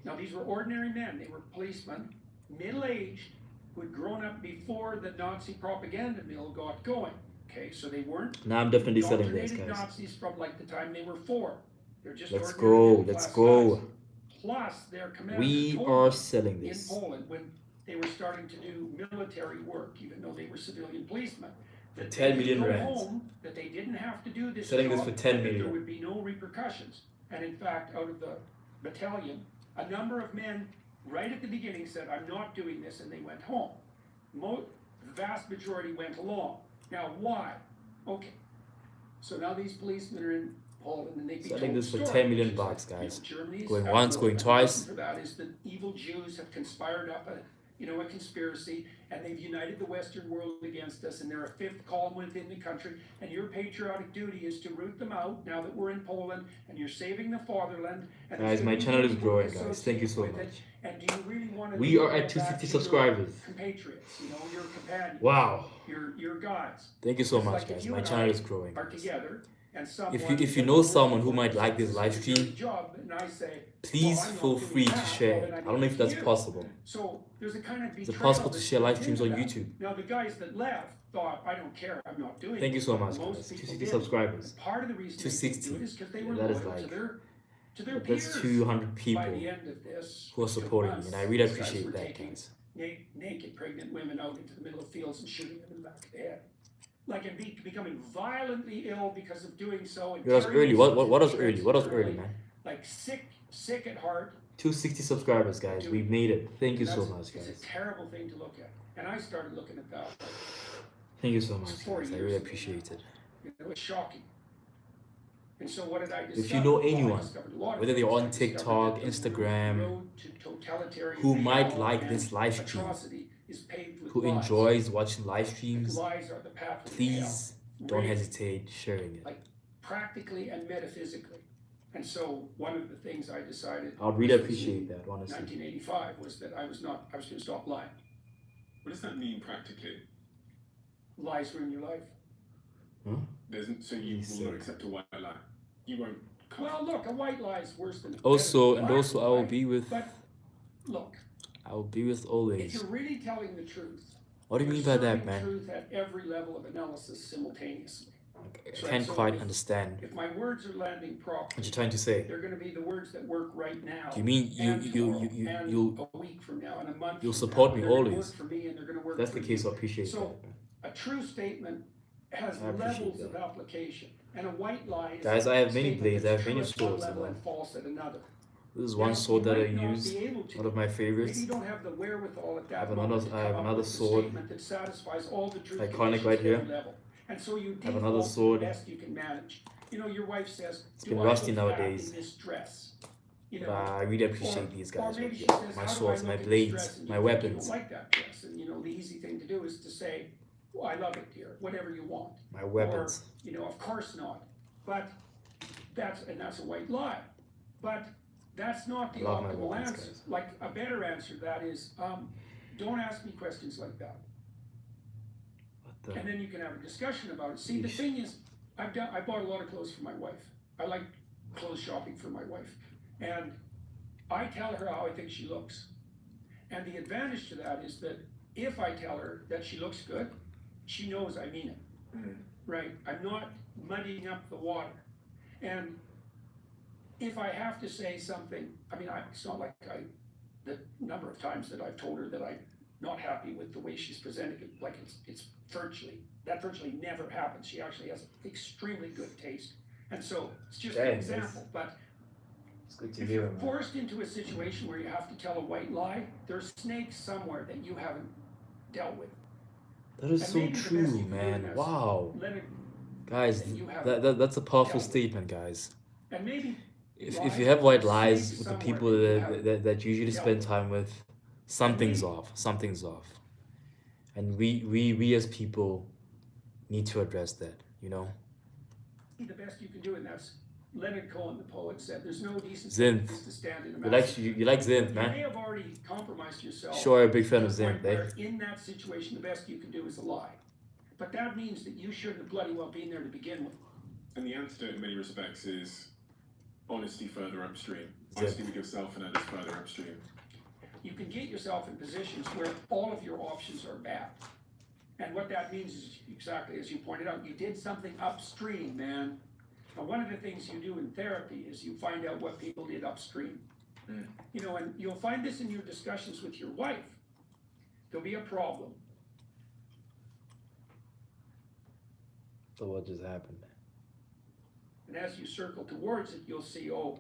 Now, these were ordinary men. They were policemen, middle-aged, who had grown up before the Nazi propaganda mill got going. Okay, so they weren't Now I'm definitely selling this, indoctrinated guys. Nazis from like the time they were 4. They're just Let's ordinary go. middle-class Let's go. guys. Plus, their commander We told are them selling in this. Poland when they were starting to do military work, even though they were civilian policemen, that 10 they million could go rands. home, that they didn't have to do this Selling this job, for 10 and that million. there would be no repercussions. And in fact, out of the battalion, a number of men right at the beginning said, I'm not doing this, and they went home. The vast majority went along. Now, why? Okay. So now these policemen are in Poland, and they be Selling told this for stories, 10 million which is bucks, that, guys. Germany's Going at once, war, going and the twice. reason for that is that evil Jews have conspired up a conspiracy, and they've united the Western world against us, and they're a fifth column within the country, and your patriotic duty is to root them out now that we're in Poland, and you're saving the fatherland. And Guys, my channel is growing, guys. Thank you so much. And do you really want to We are at 260 subscribers. Compatriots, your companions. Wow. Your guys. Thank you so It's much, like if guys. you My and channel I is growing. are guys. together, and If you know someone who might like this live stream, please feel free to share it. I don't know if that's possible. So there's a kind of Is it possible to share live streams on that. YouTube? Now the guys that left thought, I don't care, I'm not doing it. Thank you so But much, most guys. people 260 did. subscribers. Part of the reason 260. they did it is because they Yeah, were that is loyal like- to their That's peers. 200 By people the end of this, who are supporting me, and I really these guys appreciate were that, taking guys. Naked pregnant women out into the middle of fields and shooting them in the back of the head. Like, and becoming violently ill because of doing so. And It was carrying early. What was themselves early? What was early, early, man? Like sick at heart. 260 subscribers, guys. We made it. Thank you so That's- much, It's guys. a terrible thing to look at. And I started looking at that. Thank you so much, 4 guys. I years really ago. appreciate it. It's shocking. And so what did I discover? If you know Well, I anyone, discovered a lot of whether they're things. on I discovered TikTok, that the Instagram, road to totalitarian who might hell like and this live stream, atrocity is paved with who lies. enjoys watching live streams, Lies are the pathway to please hell. don't Really. hesitate sharing it. Like practically and metaphysically. And so one of the things I decided I'd really was appreciate in that, honestly. 1985 was that I was going to stop lying. What does that mean practically? Lies ruin your life. So you will not accept a white lie. You won't. Well, look, a white lie is worse than a Also, black and also, I will lie, be with. But look, I will be with if always. you're really telling the truth, What do you you're mean by that, serving man? truth at every level of analysis simultaneously. I can't So quite if- understand If my words are landing what properly, you're trying to say. they're going to be the words that work right now. You mean and tomorrow, and you'll a week from now, and a month. you'll from support now. me They're gonna always. Work for me, and they're going to work. That's for the case. I you. appreciate So that, man. a true statement has I appreciate levels that. of application, and a white lie is Guys, a I have many statement blades, I that's have many true at one swords, level man. and false at another. This is Now, one sword you that I might not use. be able to. One of my favorites. Maybe you don't have the wherewithal at that I have moment another- to I have come up another with a sword. statement that satisfies all the truth Iconic conditions right at here. every level. And so you I have another default to sword. the best you can manage. Your wife says, It's "Do been I rusty look fat nowadays. in this dress?" But I really appreciate these guys. Or maybe right she here. says, My "How do I swords, look my in this blades, dress?" And you my think weapons, You don't like that dress, and the easy thing to do is to say, "Well, I love it, dear. Whatever you want." my weapons. Or, of course not. But that's a white lie. But that's not the Love my optimal wallets, answer. guys. Like a better answer to that is, don't ask me questions like that. What the? And then you can have a discussion about it. See, the Yeesh. thing is, I bought a lot of clothes for my wife. I like clothes shopping for my wife. And I tell her how I think she looks. And the advantage to that is that if I tell her that she looks good, she knows I mean it. Right? I'm not muddying up the water. And if I have to say something, I mean, it's not like the number of times that I've told her that I'm not happy with the way she's presenting it, like it's that virtually never happens. She actually has extremely good taste. And so it's just an Dang, example. But It's good to if hear, you're man. forced into a situation where you have to tell a white lie, there's snakes somewhere that you haven't dealt with. That is And so maybe the best true, you can do man. is Wow. let it, Guys, that you have that's a powerful dealt with. statement, guys. And maybe If you have white there's lies snakes with the somewhere people that you that, haven't that you usually dealt spend with. time with, something's maybe- off. Something's off. And we as people need to address that, you know? The best you can do, and that's Leonard Cohen, the poet, said, "There's no decent Zinth. place to stand in a You like massive." you like Zinth, You may man. have already compromised yourself. Sure, a big fan to of the point Zinth, eh? where in that situation, the best you can do is a lie. But that means that you shouldn't have bloody well been there to begin with. And the antidote in many respects is honesty further upstream. Yeah. Honesty with yourself and others further upstream. You can get yourself in positions where all of your options are bad. And what that means is exactly as you pointed out, you did something upstream, man. Now, one of the things you do in therapy is you find out what people did upstream. You know, and you'll find this in your discussions with your wife. There'll be a problem. So what just happened? And as you circle towards it, you'll see, oh,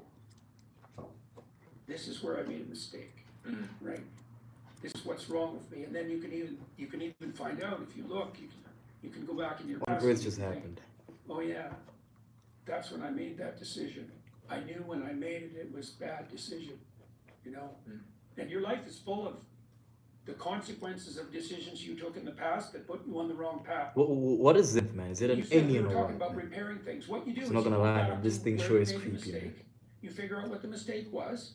this is where I made a mistake, right? This is what's wrong with me. And then you can even find out if you look. You can go back in your What past on earth and just think, happened? oh yeah, that's when I made that decision. I knew when I made it, it was a bad decision, you know? And your life is full of the consequences of decisions you took in the past that put you on the wrong path. What is Zinth, man? Is it You an said we alien were or talking what? about man? repairing things. What you do I'm is not gonna you go lie, back man, this to thing where sure you is made the creepy, man. mistake. You figure out what the mistake was.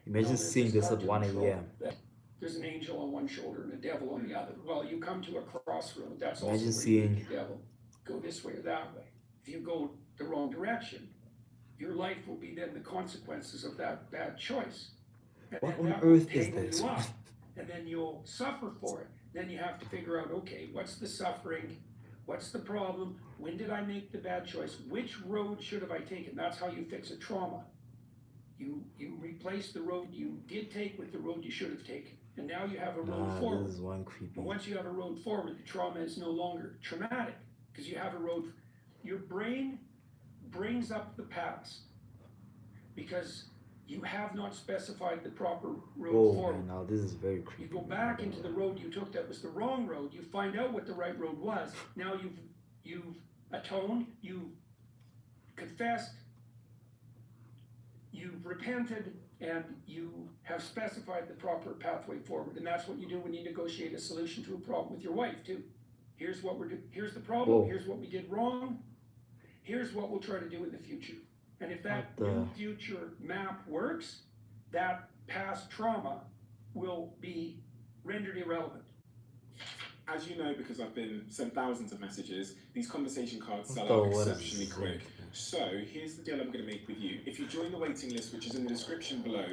Imagine There's seeing this at cartoon 1 trope a.m. that There's an angel on one shoulder and a devil on the other. Well, you come to a crossroad. That's also Imagine where you seeing- meet the devil. Go this way or that way. If you go the wrong direction, your life will be then the consequences of that bad choice. And What then on that will earth is tangle this? you up. And then you'll suffer for it. Then you have to figure out, okay, what's the suffering? What's the problem? When did I make the bad choice? Which road should have I taken? That's how you fix a trauma. You replace the road you did take with the road you should have taken. And now you have a road Nah, forward. this is one creepy. But once you have a road forward, the trauma is no longer traumatic because you have a road. Your brain brings up the past because you have not specified the proper road Oh forward. man, now this is very You creepy. go back into the road you took that was the wrong road. You find out what the right road was. Now you've atoned. You've confessed. You've repented, and you have specified the proper pathway forward. And that's what you do when you negotiate a solution to a problem with your wife too. Here's what we're doing. Here's the problem. Whoa. Here's what we did wrong. Here's what we'll try to do in the future. And if that What the- new future map works, that past trauma will be rendered irrelevant. As you know, because I've been sent thousands of messages, these conversation cards sell What out the- what is exceptionally this? quick. So here's the deal I'm going to make with you. If you join the waiting list, which is in the description below,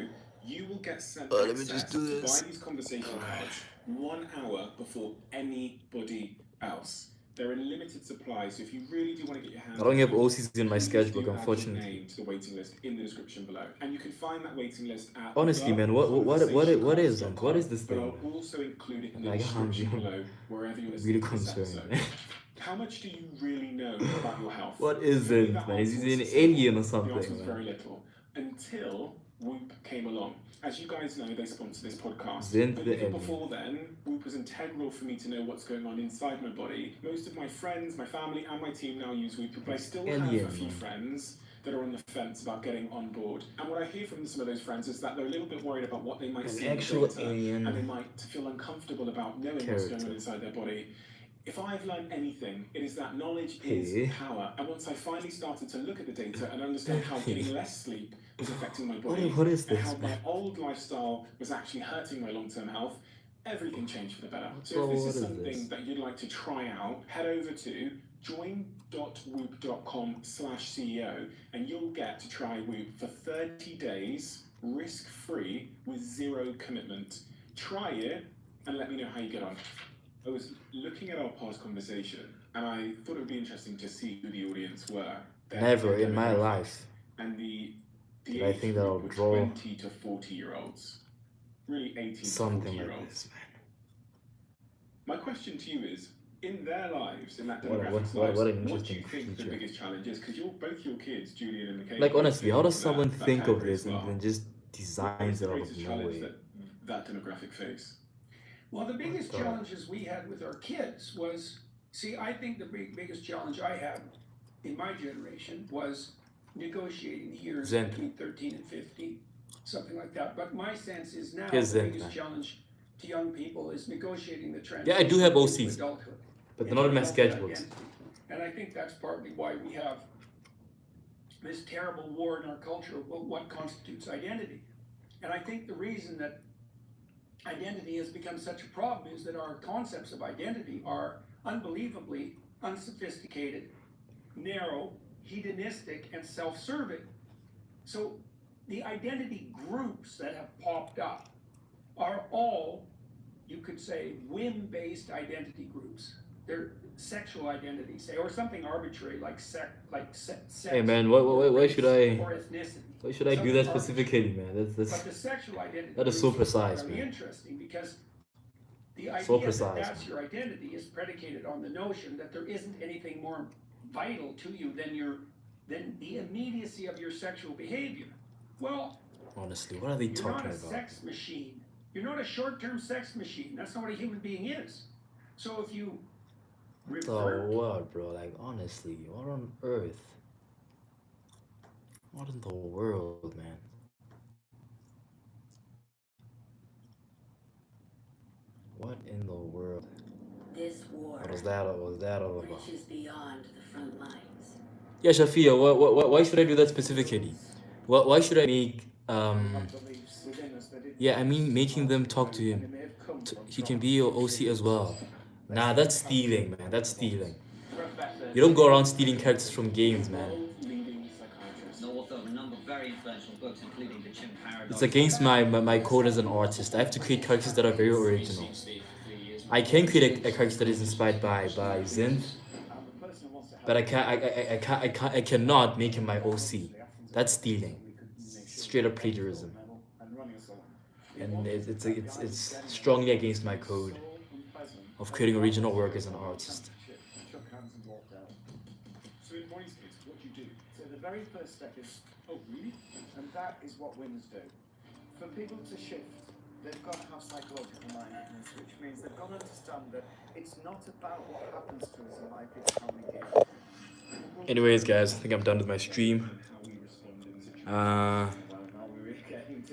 you will get sent let me access just do to this. buy these conversation cards 1 hour before anybody else. They're in limited supply, so if you really do want to get your hands I don't have on them, OCs in my please sketchbook, do add your unfortunately. name to the waiting list in the description below. And you can find that waiting list at Honestly, man, what is it? What is this But thing? I'll also include it in the Like, I'm description below wherever you're really listening to this concerned. episode. How much do you really know about your health? What is For me, it, that man? Is answer he was an simple. alien or The answer was something? very Man? little. Until Whoop came along. As you guys know, they sponsor this podcast. Zinth But the even alien. before then, Whoop was integral for me to know what's going on inside my body. Most of my friends, my family, and my team now use Whoop, but I still have Alien, a few man. friends that are on the fence about getting on board. And what I hear from some of those friends is that they're a little bit worried about what they might An see in the actual data, alien and they might feel uncomfortable about knowing what's going on character. inside their body. if I've learned anything, it is that knowledge is power. And once I finally started to look at the data and understand how getting less sleep was affecting my body, what is and this, how my man? old lifestyle was actually hurting my long-term health, everything changed for the better. So Well, if this what is is something this? that you'd like to try out, head over to join.whoop.com/CEO and you'll get to try Whoop for 30 days, risk-free, with zero commitment. Try it and let me know how you get on. I was looking at our past conversation and I thought it would be interesting to see who the audience were. Never in my demographic. life And the did I age think that group I'll were draw 20 to 40-year-olds. Really 18 to something 40-year-olds. like this, man. My question to you is, in their lives, in that What demographic's an lives, what do interesting you think the future. biggest challenge is? Because both your kids, Julian and Michaela, Like honestly, how does fit someone that think of category this as well. and then just What designs is the it out of greatest challenge nowhere? that demographic face? Well, the biggest the- challenges we had with our kids was, see, I think the biggest challenge I had in my generation was negotiating the years Zen. between 13 and 50, something like that. But my sense is now Here's the Zen, biggest man. challenge to young people is negotiating the transition Yeah, I do have into OCs, adulthood. but they're not in my into schedules. identity. And I think that's partly why we have this terrible war in our culture about what constitutes identity. And I think the reason that identity has become such a problem is that our concepts of identity are unbelievably unsophisticated, narrow, hedonistic, and self-serving. So the identity groups that have popped up are all, you could say, whim-based identity groups. They're sexual identity, say, or something arbitrary like sex. Hey man, why should I? Or ethnicity. Why should I do that specifically, man? But the sexual identity that is so groups precise, very man. interesting because the idea So that precise, that's your identity is predicated on the notion that there isn't anything more vital to you than the immediacy of your sexual behavior. Well, Honestly, what are they you're talking not a about? sex machine. You're not a short-term sex machine. That's not what a human being is. So if you The revert what, bro? Like honestly, what on earth? What in the world, man? What in the world? This war What was that all about? reaches beyond the front lines. Yeah, Shafia, why should I do that specifically? Why should I make Yeah, I mean making them talk to him. He can be your OC as well. Nah, that's stealing, man. That's stealing. You don't go around stealing characters from games, man. It's against my code as an artist. I have to create characters that are very original. I can create a character that is inspired by Zinth, but I cannot make him my OC. That's stealing. Straight up plagiarism. And it's strongly against my code of creating original work as an artist. So in Bonnie's case, what do you do? So the very first step is, Oh, really? and that is what winners do. For people to shift, they've got to have psychological mindedness, which means they've got to understand that it's not about what happens to us in life, it's how we deal. Anyways, guys, I think I'm done with my stream.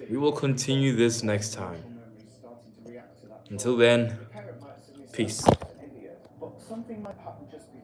We will continue this next time. Until then, peace. But something might happen just before.